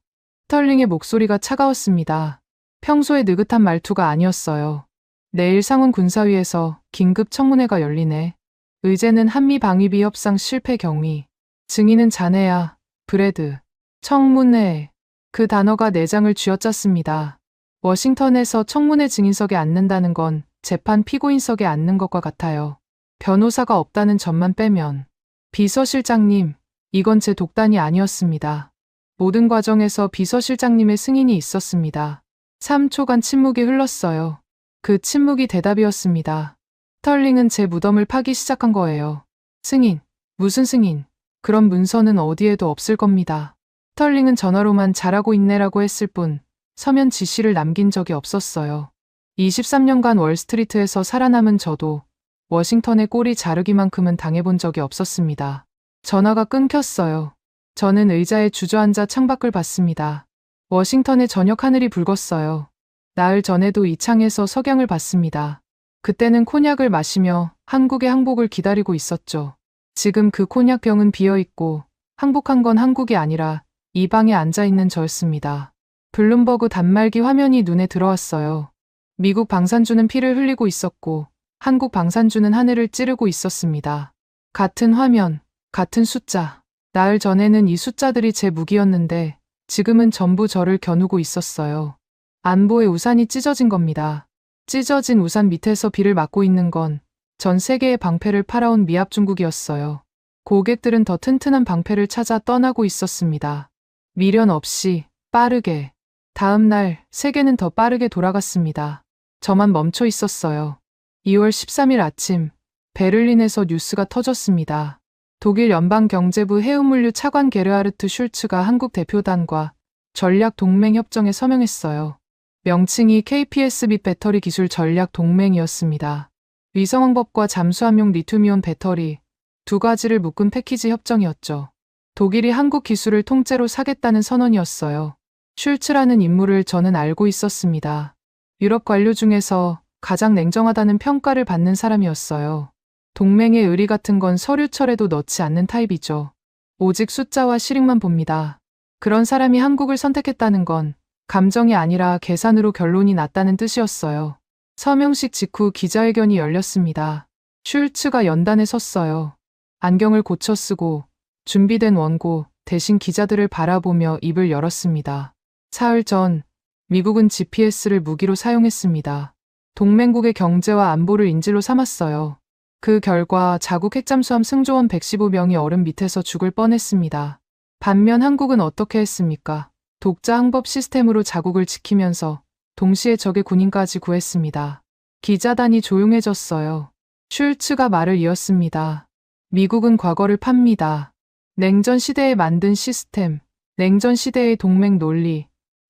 스털링의 목소리가 차가웠습니다. 평소의 느긋한 말투가 아니었어요. 내일 상원 군사위에서 긴급 청문회가 열리네. 의제는 한미 방위비 협상 실패 경위. 증인은 자네야, 브래드. 청문회. 그 단어가 내장을 쥐어짰습니다. 워싱턴에서 청문회 증인석에 앉는다는 건 재판 피고인석에 앉는 것과 같아요. 변호사가 없다는 점만 빼면. 비서실장님, 이건 제 독단이 아니었습니다. 모든 과정에서 비서실장님의 승인이 있었습니다. 3초간 침묵이 흘렀어요. 그 침묵이 대답이었습니다. 스털링은 제 무덤을 파기 시작한 거예요. 승인. 무슨 승인? 그런 문서는 어디에도 없을 겁니다. 스털링은 전화로만 잘하고 있네라고 했을 뿐 서면 지시를 남긴 적이 없었어요. 23년간 월스트리트에서 살아남은 저도 워싱턴의 꼬리 자르기만큼은 당해본 적이 없었습니다. 전화가 끊겼어요. 저는 의자에 주저앉아 창밖을 봤습니다. 워싱턴의 저녁 하늘이 붉었어요. 나흘 전에도 이 창에서 석양을 봤습니다. 그때는 콘약을 마시며 한국의 항복을 기다리고 있었죠. 지금 그 콘약 병은 비어있고 항복한 건 한국이 아니라 이 방에 앉아있는 저였습니다. 블룸버그 단말기 화면이 눈에 들어왔어요. 미국 방산주는 피를 흘리고 있었고 한국 방산주는 하늘을 찌르고 있었습니다. 같은 화면, 같은 숫자. 나흘 전에는 이 숫자들이 제 무기였는데 지금은 전부 저를 겨누고 있었어요. 안보의 우산이 찢어진 겁니다. 찢어진 우산 밑에서 비를 맞고 있는 건 전 세계에 방패를 팔아온 미합 중국이었어요. 고객들은 더 튼튼한 방패를 찾아 떠나고 있었습니다. 미련 없이 빠르게. 다음 날 세계는 더 빠르게 돌아갔습니다. 저만 멈춰 있었어요. 2월 13일 아침 베를린에서 뉴스가 터졌습니다. 독일 연방경제부 해운물류 차관 게르하르트 슐츠가 한국 대표단과 전략 동맹 협정에 서명했어요. 명칭이 KPS 및 배터리 기술 전략 동맹이었습니다. 위성왕법과 잠수함용 리튬이온 배터리 두 가지를 묶은 패키지 협정이었죠. 독일이 한국 기술을 통째로 사겠다는 선언이었어요. 슐츠라는 인물을 저는 알고 있었습니다. 유럽 관료 중에서 가장 냉정하다는 평가를 받는 사람이었어요. 동맹의 의리 같은 건 서류철에도 넣지 않는 타입이죠. 오직 숫자와 실익만 봅니다. 그런 사람이 한국을 선택했다는 건 감정이 아니라 계산으로 결론이 났다는 뜻이었어요. 서명식 직후 기자회견이 열렸습니다. 슐츠가 연단에 섰어요. 안경을 고쳐 쓰고 준비된 원고 대신 기자들을 바라보며 입을 열었습니다. 사흘 전 미국은 GPS를 무기로 사용했습니다. 동맹국의 경제와 안보를 인질로 삼았어요. 그 결과 자국 핵잠수함 승조원 115명이 얼음 밑에서 죽을 뻔했습니다. 반면 한국은 어떻게 했습니까? 독자 항법 시스템으로 자국을 지키면서 동시에 적의 군인까지 구했습니다. 기자단이 조용해졌어요. 슐츠가 말을 이었습니다. 미국은 과거를 팝니다. 냉전 시대에 만든 시스템, 냉전 시대의 동맹 논리,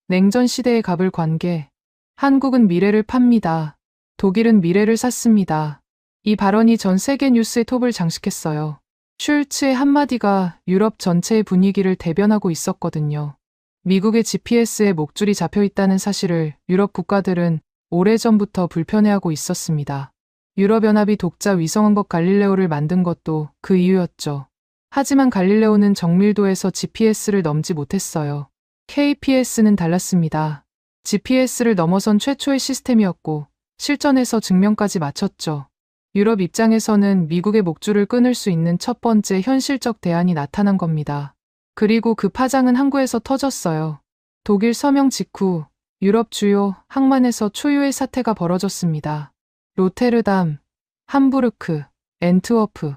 냉전 시대의 갑을 관계. 한국은 미래를 팝니다. 독일은 미래를 샀습니다. 이 발언이 전 세계 뉴스의 톱을 장식했어요. 슐츠의 한마디가 유럽 전체의 분위기를 대변하고 있었거든요. 미국의 GPS에 목줄이 잡혀 있다는 사실을 유럽 국가들은 오래전부터 불편해하고 있었습니다. 유럽연합이 독자 위성왕법 갈릴레오를 만든 것도 그 이유였죠. 하지만 갈릴레오는 정밀도에서 GPS를 넘지 못했어요. KPS는 달랐습니다. GPS를 넘어선 최초의 시스템이었고 실전에서 증명까지 마쳤죠. 유럽 입장에서는 미국의 목줄을 끊을 수 있는 첫 번째 현실적 대안이 나타난 겁니다. 그리고 그 파장은 항구에서 터졌어요. 독일 서명 직후 유럽 주요 항만에서 초유의 사태가 벌어졌습니다. 로테르담, 함부르크, 앤트워프.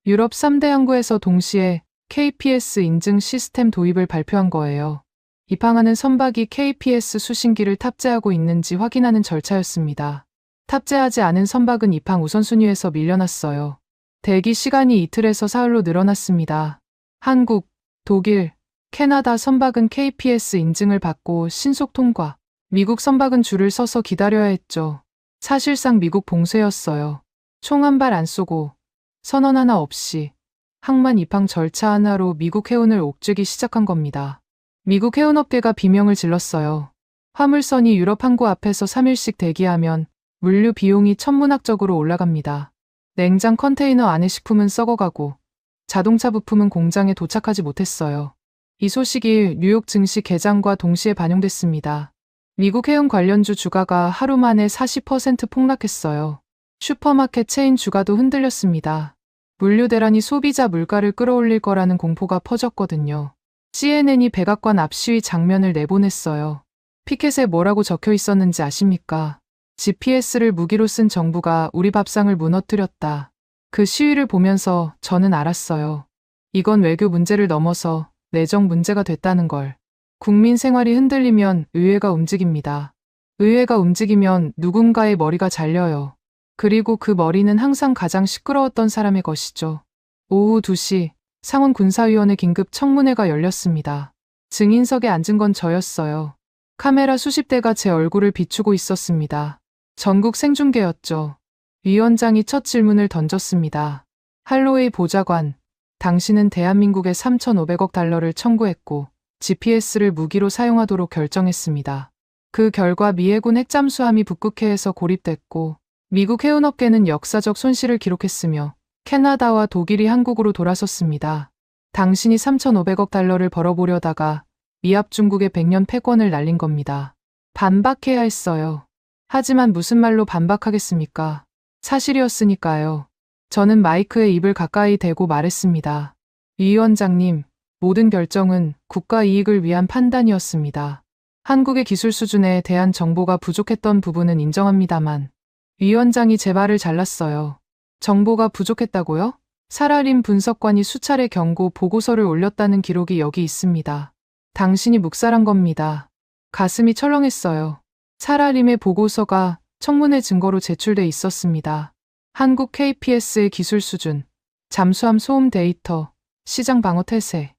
유럽 3대 항구에서 동시에 KPS 인증 시스템 도입을 발표한 거예요. 입항하는 선박이 KPS 수신기를 탑재하고 있는지 확인하는 절차였습니다. 탑재하지 않은 선박은 입항 우선순위에서 밀려났어요. 대기 시간이 이틀에서 사흘로 늘어났습니다. 한국, 독일, 캐나다 선박은 KPS 인증을 받고 신속 통과. 미국 선박은 줄을 서서 기다려야 했죠. 사실상 미국 봉쇄였어요. 총 한 발 안 쏘고 선언 하나 없이 항만 입항 절차 하나로 미국 해운을 옥죄기 시작한 겁니다. 미국 해운업계가 비명을 질렀어요. 화물선이 유럽 항구 앞에서 3일씩 대기하면 물류 비용이 천문학적으로 올라갑니다. 냉장 컨테이너 안에 식품은 썩어가고 자동차 부품은 공장에 도착하지 못했어요. 이 소식이 뉴욕 증시 개장과 동시에 반영됐습니다. 미국 해운 관련주 주가가 하루 만에 40% 폭락했어요. 슈퍼마켓 체인 주가도 흔들렸습니다. 물류 대란이 소비자 물가를 끌어올릴 거라는 공포가 퍼졌거든요. CNN이 백악관 앞 시위 장면을 내보냈어요. 피켓에 뭐라고 적혀 있었는지 아십니까? GPS를 무기로 쓴 정부가 우리 밥상을 무너뜨렸다. 그 시위를 보면서 저는 알았어요. 이건 외교 문제를 넘어서 내정 문제가 됐다는 걸. 국민 생활이 흔들리면 의회가 움직입니다. 의회가 움직이면 누군가의 머리가 잘려요. 그리고 그 머리는 항상 가장 시끄러웠던 사람의 것이죠. 오후 2시 상원 군사위원회 긴급 청문회가 열렸습니다. 증인석에 앉은 건 저였어요. 카메라 수십 대가 제 얼굴을 비추고 있었습니다. 전국 생중계였죠. 위원장이 첫 질문을 던졌습니다. 할로웨이 보좌관, 당신은 대한민국에 3,500억 달러를 청구했고 GPS를 무기로 사용하도록 결정했습니다. 그 결과 미 해군 핵잠수함이 북극해에서 고립됐고 미국 해운업계는 역사적 손실을 기록했으며 캐나다와 독일이 한국으로 돌아섰습니다. 당신이 3,500억 달러를 벌어보려다가 미합 중국의 100년 패권을 날린 겁니다. 반박해야 했어요. 하지만 무슨 말로 반박하겠습니까? 사실이었으니까요. 저는 마이크에 입을 가까이 대고 말했습니다. 위원장님, 모든 결정은 국가 이익을 위한 판단이었습니다. 한국의 기술 수준에 대한 정보가 부족했던 부분은 인정합니다만 위원장이 제 말을 잘랐어요. 정보가 부족했다고요? 사라림 분석관이 수차례 경고 보고서를 올렸다는 기록이 여기 있습니다. 당신이 묵살한 겁니다. 가슴이 철렁했어요. 사라림의 보고서가 청문회 증거로 제출돼 있었습니다. 한국 KPS의 기술 수준, 잠수함 소음 데이터, 시장 방어 태세,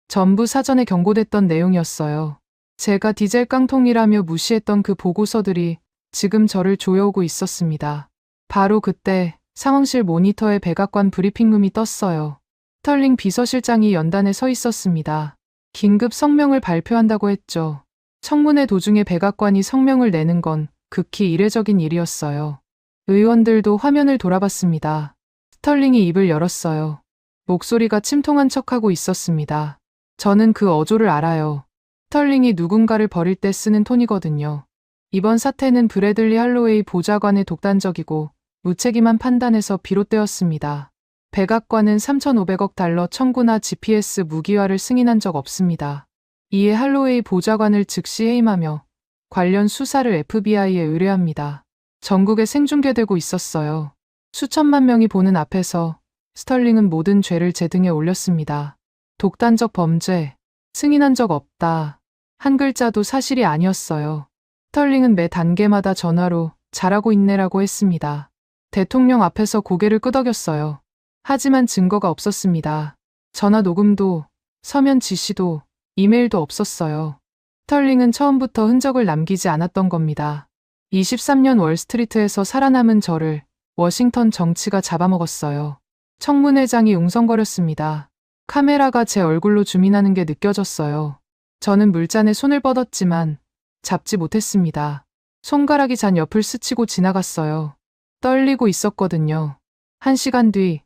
전부 사전에 경고됐던 내용이었어요. 제가 디젤 깡통이라며 무시했던 그 보고서들이 지금 저를 조여오고 있었습니다. 바로 그때 상황실 모니터에 백악관 브리핑룸이 떴어요. 스털링 비서실장이 연단에 서 있었습니다. 긴급 성명을 발표한다고 했죠. 청문회 도중에 백악관이 성명을 내는 건 극히 이례적인 일이었어요. 의원들도 화면을 돌아봤습니다. 스털링이 입을 열었어요. 목소리가 침통한 척하고 있었습니다. 저는 그 어조를 알아요. 스털링이 누군가를 버릴 때 쓰는 톤이거든요. 이번 사태는 브래들리 할로웨이 보좌관의 독단적이고 무책임한 판단에서 비롯되었습니다. 백악관은 3,500억 달러 청구나 GPS 무기화를 승인한 적 없습니다. 이에 할로웨이 보좌관을 즉시 해임하며 관련 수사를 FBI에 의뢰합니다. 전국에 생중계되고 있었어요. 수천만 명이 보는 앞에서 스털링은 모든 죄를 제 등에 올렸습니다. 독단적 범죄, 승인한 적 없다. 한 글자도 사실이 아니었어요. 스털링은 매 단계마다 전화로 잘하고 있네라고 했습니다. 대통령 앞에서 고개를 끄덕였어요. 하지만 증거가 없었습니다. 전화 녹음도, 서면 지시도, 이메일도 없었어요. 스털링은 처음부터 흔적을 남기지 않았던 겁니다. 23년 월스트리트에서 살아남은 저를 워싱턴 정치가 잡아먹었어요. 청문회장이 웅성거렸습니다. 카메라가 제 얼굴로 줌인하는 게 느껴졌어요. 저는 물잔에 손을 뻗었지만 잡지 못했습니다. 손가락이 잔 옆을 스치고 지나갔어요. 떨리고 있었거든요. 1시간 뒤,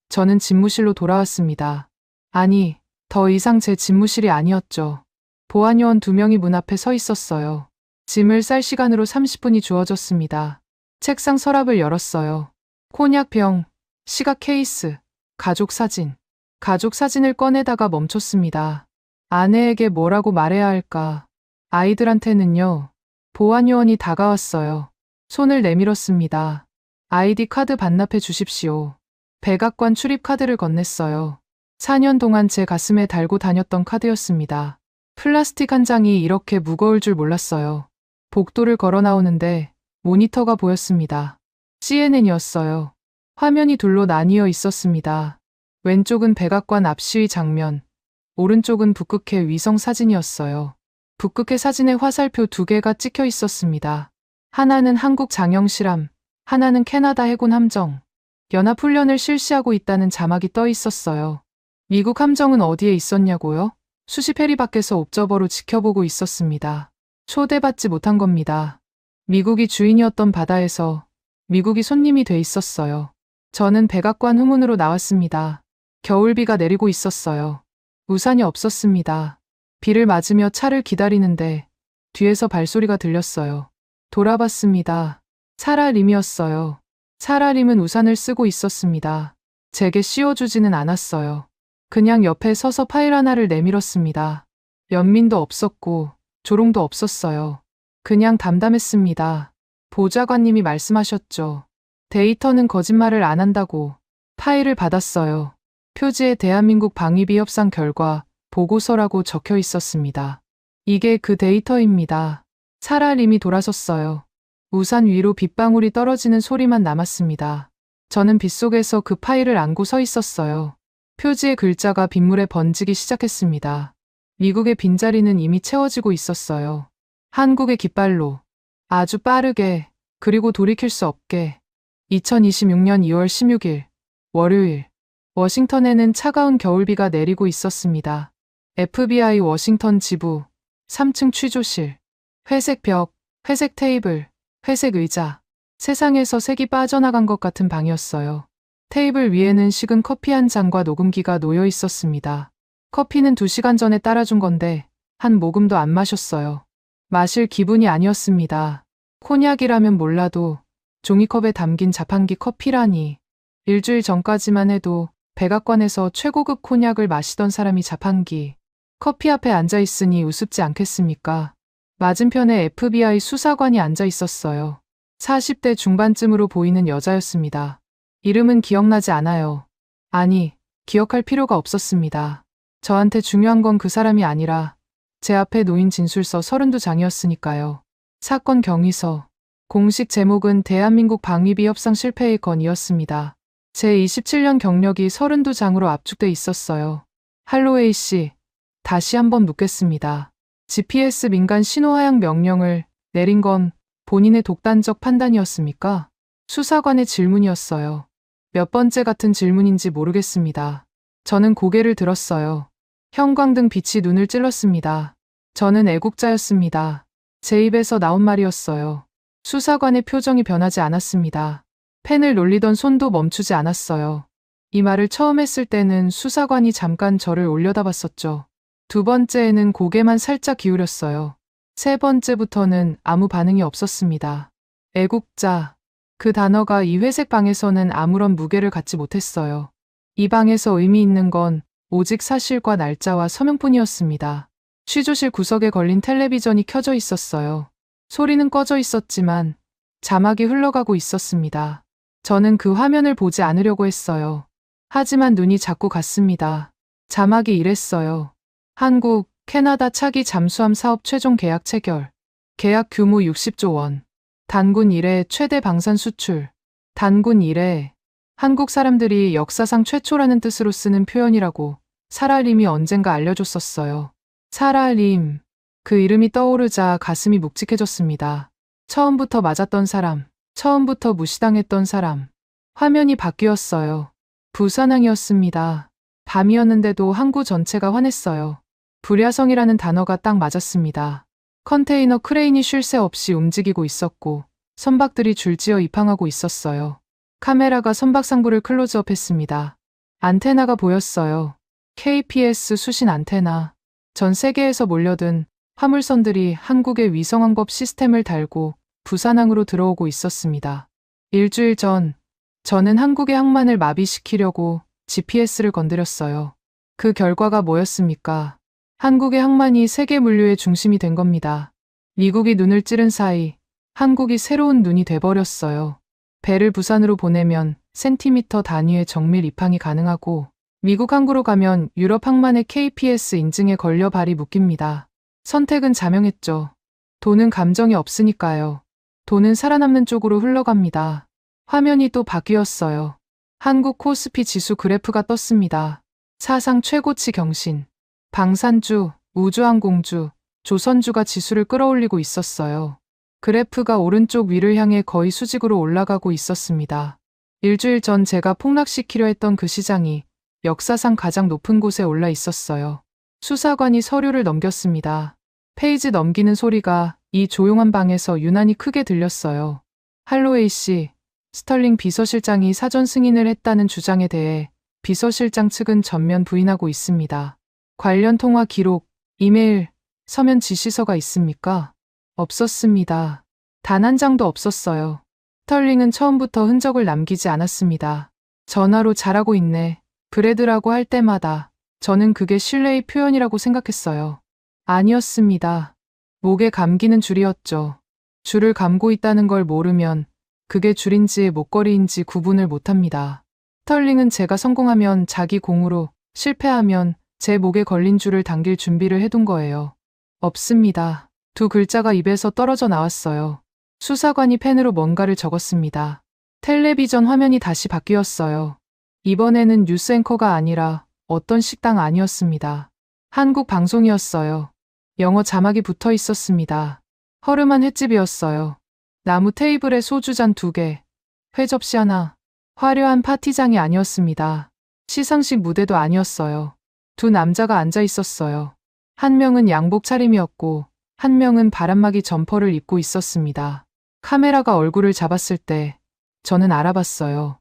저는 집무실로 돌아왔습니다. 아니, 더 이상 제 집무실이 아니었죠. 보안요원 2명이 문 앞에 서 있었어요. 짐을 쌀 시간으로 30분이 주어졌습니다. 책상 서랍을 열었어요. 코냑병, 시각 케이스, 가족 사진. 가족 사진을 꺼내다가 멈췄습니다. 아내에게 뭐라고 말해야 할까? 아이들한테는요. 보안요원이 다가왔어요. 손을 내밀었습니다. 아이디 카드 반납해 주십시오. 백악관 출입 카드를 건넸어요. 4년 동안 제 가슴에 달고 다녔던 카드였습니다. 플라스틱 한 장이 이렇게 무거울 줄 몰랐어요. 복도를 걸어 나오는데 모니터가 보였습니다. CNN이었어요. 화면이 둘로 나뉘어 있었습니다. 왼쪽은 백악관 앞시위 장면, 오른쪽은 북극해 위성 사진이었어요. 북극해 사진에 화살표 2개가 찍혀 있었습니다. 하나는 한국 장영실함, 하나는 캐나다 해군 함정. 연합훈련을 실시하고 있다는 자막이 떠 있었어요. 미국 함정은 어디에 있었냐고요? 수십 해리 밖에서 옵저버로 지켜보고 있었습니다. 초대받지 못한 겁니다. 미국이 주인이었던 바다에서 미국이 손님이 돼 있었어요. 저는 백악관 후문으로 나왔습니다. 겨울비가 내리고 있었어요. 우산이 없었습니다. 비를 맞으며 차를 기다리는데 뒤에서 발소리가 들렸어요. 돌아봤습니다. 사라림이었어요. 사라림은 우산을 쓰고 있었습니다. 제게 씌워주지는 않았어요. 그냥 옆에 서서 파일 하나를 내밀었습니다. 연민도 없었고 조롱도 없었어요. 그냥 담담했습니다. 보좌관님이 말씀하셨죠. 데이터는 거짓말을 안 한다고. 파일을 받았어요. 표지에 대한민국 방위비 협상 결과 보고서라고 적혀 있었습니다. 이게 그 데이터입니다. 사라림이 돌아섰어요. 우산 위로 빗방울이 떨어지는 소리만 남았습니다. 저는 빗속에서 그 파일을 안고 서 있었어요. 표지의 글자가 빗물에 번지기 시작했습니다. 미국의 빈자리는 이미 채워지고 있었어요. 한국의 깃발로. 아주 빠르게, 그리고 돌이킬 수 없게. 2026년 2월 16일, 월요일. 워싱턴에는 차가운 겨울비가 내리고 있었습니다. FBI 워싱턴 지부, 3층 취조실. 회색 벽, 회색 테이블, 회색 의자. 세상에서 색이 빠져나간 것 같은 방이었어요. 테이블 위에는 식은 커피 한 잔과 녹음기가 놓여 있었습니다. 커피는 2시간 전에 따라준 건데 한 모금도 안 마셨어요. 마실 기분이 아니었습니다. 코냑이라면 몰라도 종이컵에 담긴 자판기 커피라니. 일주일 전까지만 해도 백악관에서 최고급 코냑을 마시던 사람이 자판기 커피 앞에 앉아 있으니 우습지 않겠습니까? 맞은편에 FBI 수사관이 앉아 있었어요. 40대 중반쯤으로 보이는 여자였습니다. 이름은 기억나지 않아요. 아니, 기억할 필요가 없었습니다. 저한테 중요한 건 그 사람이 아니라 제 앞에 놓인 진술서 32장이었으니까요. 사건 경위서. 공식 제목은 대한민국 방위비 협상 실패의 건이었습니다. 제 27년 경력이 32장으로 압축돼 있었어요. 할로웨이 씨, 다시 한번 묻겠습니다. GPS 민간 신호 하향 명령을 내린 건 본인의 독단적 판단이었습니까? 수사관의 질문이었어요. 몇 번째 같은 질문인지 모르겠습니다. 저는 고개를 들었어요. 형광등 빛이 눈을 찔렀습니다. 저는 애국자였습니다. 제 입에서 나온 말이었어요. 수사관의 표정이 변하지 않았습니다. 펜을 놀리던 손도 멈추지 않았어요. 이 말을 처음 했을 때는 수사관이 잠깐 저를 올려다봤었죠. 두 번째에는 고개만 살짝 기울였어요. 세 번째부터는 아무 반응이 없었습니다. 애국자. 그 단어가 이 회색 방에서는 아무런 무게를 갖지 못했어요. 이 방에서 의미 있는 건 오직 사실과 날짜와 서명뿐이었습니다. 취조실 구석에 걸린 텔레비전이 켜져 있었어요. 소리는 꺼져 있었지만 자막이 흘러가고 있었습니다. 저는 그 화면을 보지 않으려고 했어요. 하지만 눈이 자꾸 갔습니다. 자막이 이랬어요. 한국, 캐나다 차기 잠수함 사업 최종 계약 체결. 계약 규모 60조 원. 단군 1회 최대 방산 수출. 단군 1회. 한국 사람들이 역사상 최초라는 뜻으로 쓰는 표현이라고 사랄님이 언젠가 알려줬었어요. 사랄님. 그 이름이 떠오르자 가슴이 묵직해졌습니다. 처음부터 맞았던 사람, 처음부터 무시당했던 사람. 화면이 바뀌었어요. 부산항이었습니다. 밤이었는데도 항구 전체가 환했어요. 불야성이라는 단어가 딱 맞았습니다. 컨테이너 크레인이 쉴 새 없이 움직이고 있었고 선박들이 줄지어 입항하고 있었어요. 카메라가 선박 상부를 클로즈업했습니다. 안테나가 보였어요. KPS 수신 안테나. 전 세계에서 몰려든 화물선들이 한국의 위성항법 시스템을 달고 부산항으로 들어오고 있었습니다. 일주일 전, 저는 한국의 항만을 마비시키려고 GPS를 건드렸어요. 그 결과가 뭐였습니까? 한국의 항만이 세계 물류의 중심이 된 겁니다. 미국이 눈을 찌른 사이 한국이 새로운 눈이 돼버렸어요. 배를 부산으로 보내면 센티미터 단위의 정밀 입항이 가능하고 미국 항구로 가면 유럽 항만의 KPS 인증에 걸려 발이 묶입니다. 선택은 자명했죠. 돈은 감정이 없으니까요. 돈은 살아남는 쪽으로 흘러갑니다. 화면이 또 바뀌었어요. 한국 코스피 지수 그래프가 떴습니다. 사상 최고치 경신. 방산주, 우주항공주, 조선주가 지수를 끌어올리고 있었어요. 그래프가 오른쪽 위를 향해 거의 수직으로 올라가고 있었습니다. 일주일 전 제가 폭락시키려 했던 그 시장이 역사상 가장 높은 곳에 올라 있었어요. 수사관이 서류를 넘겼습니다. 페이지 넘기는 소리가 이 조용한 방에서 유난히 크게 들렸어요. 할로웨이 씨, 스털링 비서실장이 사전 승인을 했다는 주장에 대해 비서실장 측은 전면 부인하고 있습니다. 관련 통화 기록, 이메일, 서면 지시서가 있습니까? 없었습니다. 단 한 장도 없었어요. 스털링은 처음부터 흔적을 남기지 않았습니다. 전화로 잘하고 있네. 브래드라고 할 때마다 저는 그게 신뢰의 표현이라고 생각했어요. 아니었습니다. 목에 감기는 줄이었죠. 줄을 감고 있다는 걸 모르면 그게 줄인지 목걸이인지 구분을 못합니다. 스털링은 제가 성공하면 자기 공으로, 실패하면 제 목에 걸린 줄을 당길 준비를 해둔 거예요. 없습니다. 두 글자가 입에서 떨어져 나왔어요. 수사관이 펜으로 뭔가를 적었습니다. 텔레비전 화면이 다시 바뀌었어요. 이번에는 뉴스 앵커가 아니라 어떤 식당 아니었습니다. 한국 방송이었어요. 영어 자막이 붙어 있었습니다. 허름한 횟집이었어요. 나무 테이블에 소주잔 2개, 회 접시 하나. 화려한 파티장이 아니었습니다. 시상식 무대도 아니었어요. 두 남자가 앉아 있었어요. 한 명은 양복 차림이었고 한 명은 바람막이 점퍼를 입고 있었습니다. 카메라가 얼굴을 잡았을 때 저는 알아봤어요.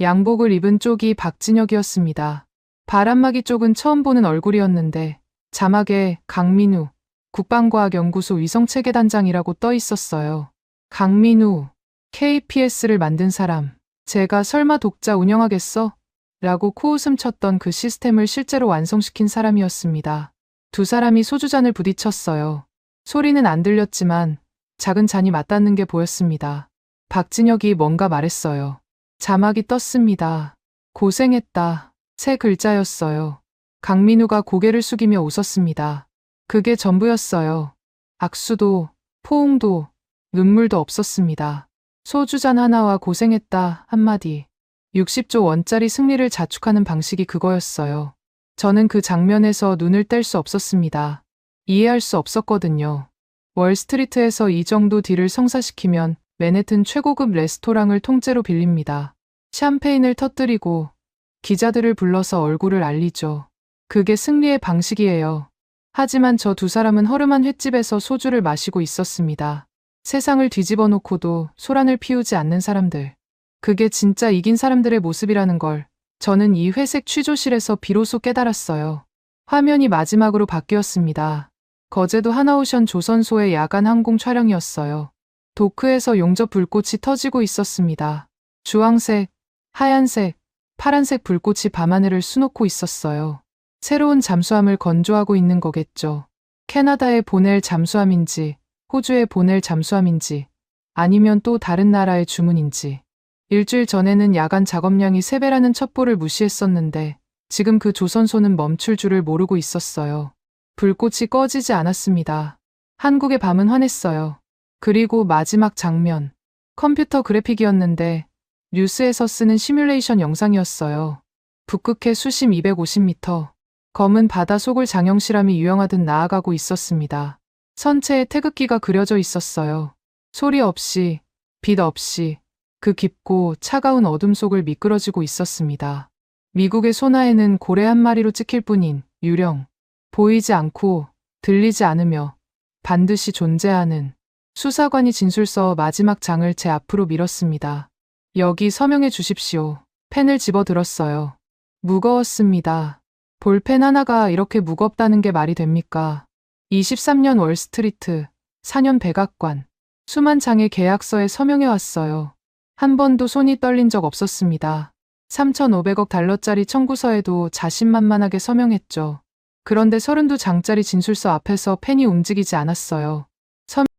양복을 입은 쪽이 박진혁이었습니다. 바람막이 쪽은 처음 보는 얼굴이었는데 자막에 강민우, 국방과학연구소 위성체계단장이라고 떠 있었어요. 강민우, KPS를 만든 사람. 제가 설마 독자 운영하겠어? 라고 코웃음 쳤던 그 시스템을 실제로 완성시킨 사람이었습니다. 두 사람이 소주잔을 부딪혔어요. 소리는 안 들렸지만 작은 잔이 맞닿는 게 보였습니다. 박진혁이 뭔가 말했어요. 자막이 떴습니다. 고생했다. 세 글자였어요. 강민우가 고개를 숙이며 웃었습니다. 그게 전부였어요. 악수도, 포옹도, 눈물도 없었습니다. 소주잔 하나와 고생했다 한마디. 60조 원짜리 승리를 자축하는 방식이 그거였어요. 저는 그 장면에서 눈을 뗄 수 없었습니다. 이해할 수 없었거든요. 월스트리트에서 이 정도 딜을 성사시키면 맨해튼 최고급 레스토랑을 통째로 빌립니다. 샴페인을 터뜨리고 기자들을 불러서 얼굴을 알리죠. 그게 승리의 방식이에요. 하지만 저 두 사람은 허름한 횟집에서 소주를 마시고 있었습니다. 세상을 뒤집어 놓고도 소란을 피우지 않는 사람들. 그게 진짜 이긴 사람들의 모습이라는 걸 저는 이 회색 취조실에서 비로소 깨달았어요. 화면이 마지막으로 바뀌었습니다. 거제도 하나오션 조선소의 야간 항공 촬영이었어요. 도크에서 용접 불꽃이 터지고 있었습니다. 주황색, 하얀색, 파란색 불꽃이 밤하늘을 수놓고 있었어요. 새로운 잠수함을 건조하고 있는 거겠죠. 캐나다에 보낼 잠수함인지, 호주에 보낼 잠수함인지, 아니면 또 다른 나라의 주문인지. 일주일 전에는 야간 작업량이 3배라는 첩보를 무시했었는데 지금 그 조선소는 멈출 줄을 모르고 있었어요. 불꽃이 꺼지지 않았습니다. 한국의 밤은 환했어요. 그리고 마지막 장면. 컴퓨터 그래픽이었는데 뉴스에서 쓰는 시뮬레이션 영상이었어요. 북극해 수심 250m. 검은 바다 속을 장영실함이 유영하듯 나아가고 있었습니다. 선체에 태극기가 그려져 있었어요. 소리 없이, 빛 없이 그 깊고 차가운 어둠 속을 미끄러지고 있었습니다. 미국의 소나에는 고래 한 마리로 찍힐 뿐인 유령. 보이지 않고 들리지 않으며 반드시 존재하는 수사관이 진술서 마지막 장을 제 앞으로 밀었습니다. 여기 서명해 주십시오. 펜을 집어들었어요. 무거웠습니다. 볼펜 하나가 이렇게 무겁다는 게 말이 됩니까? 23년 월스트리트, 4년 백악관, 수만 장의 계약서에 서명해 왔어요. 한 번도 손이 떨린 적 없었습니다. 3,500억 달러짜리 청구서에도 자신만만하게 서명했죠. 그런데 32장짜리 진술서 앞에서 펜이 움직이지 않았어요.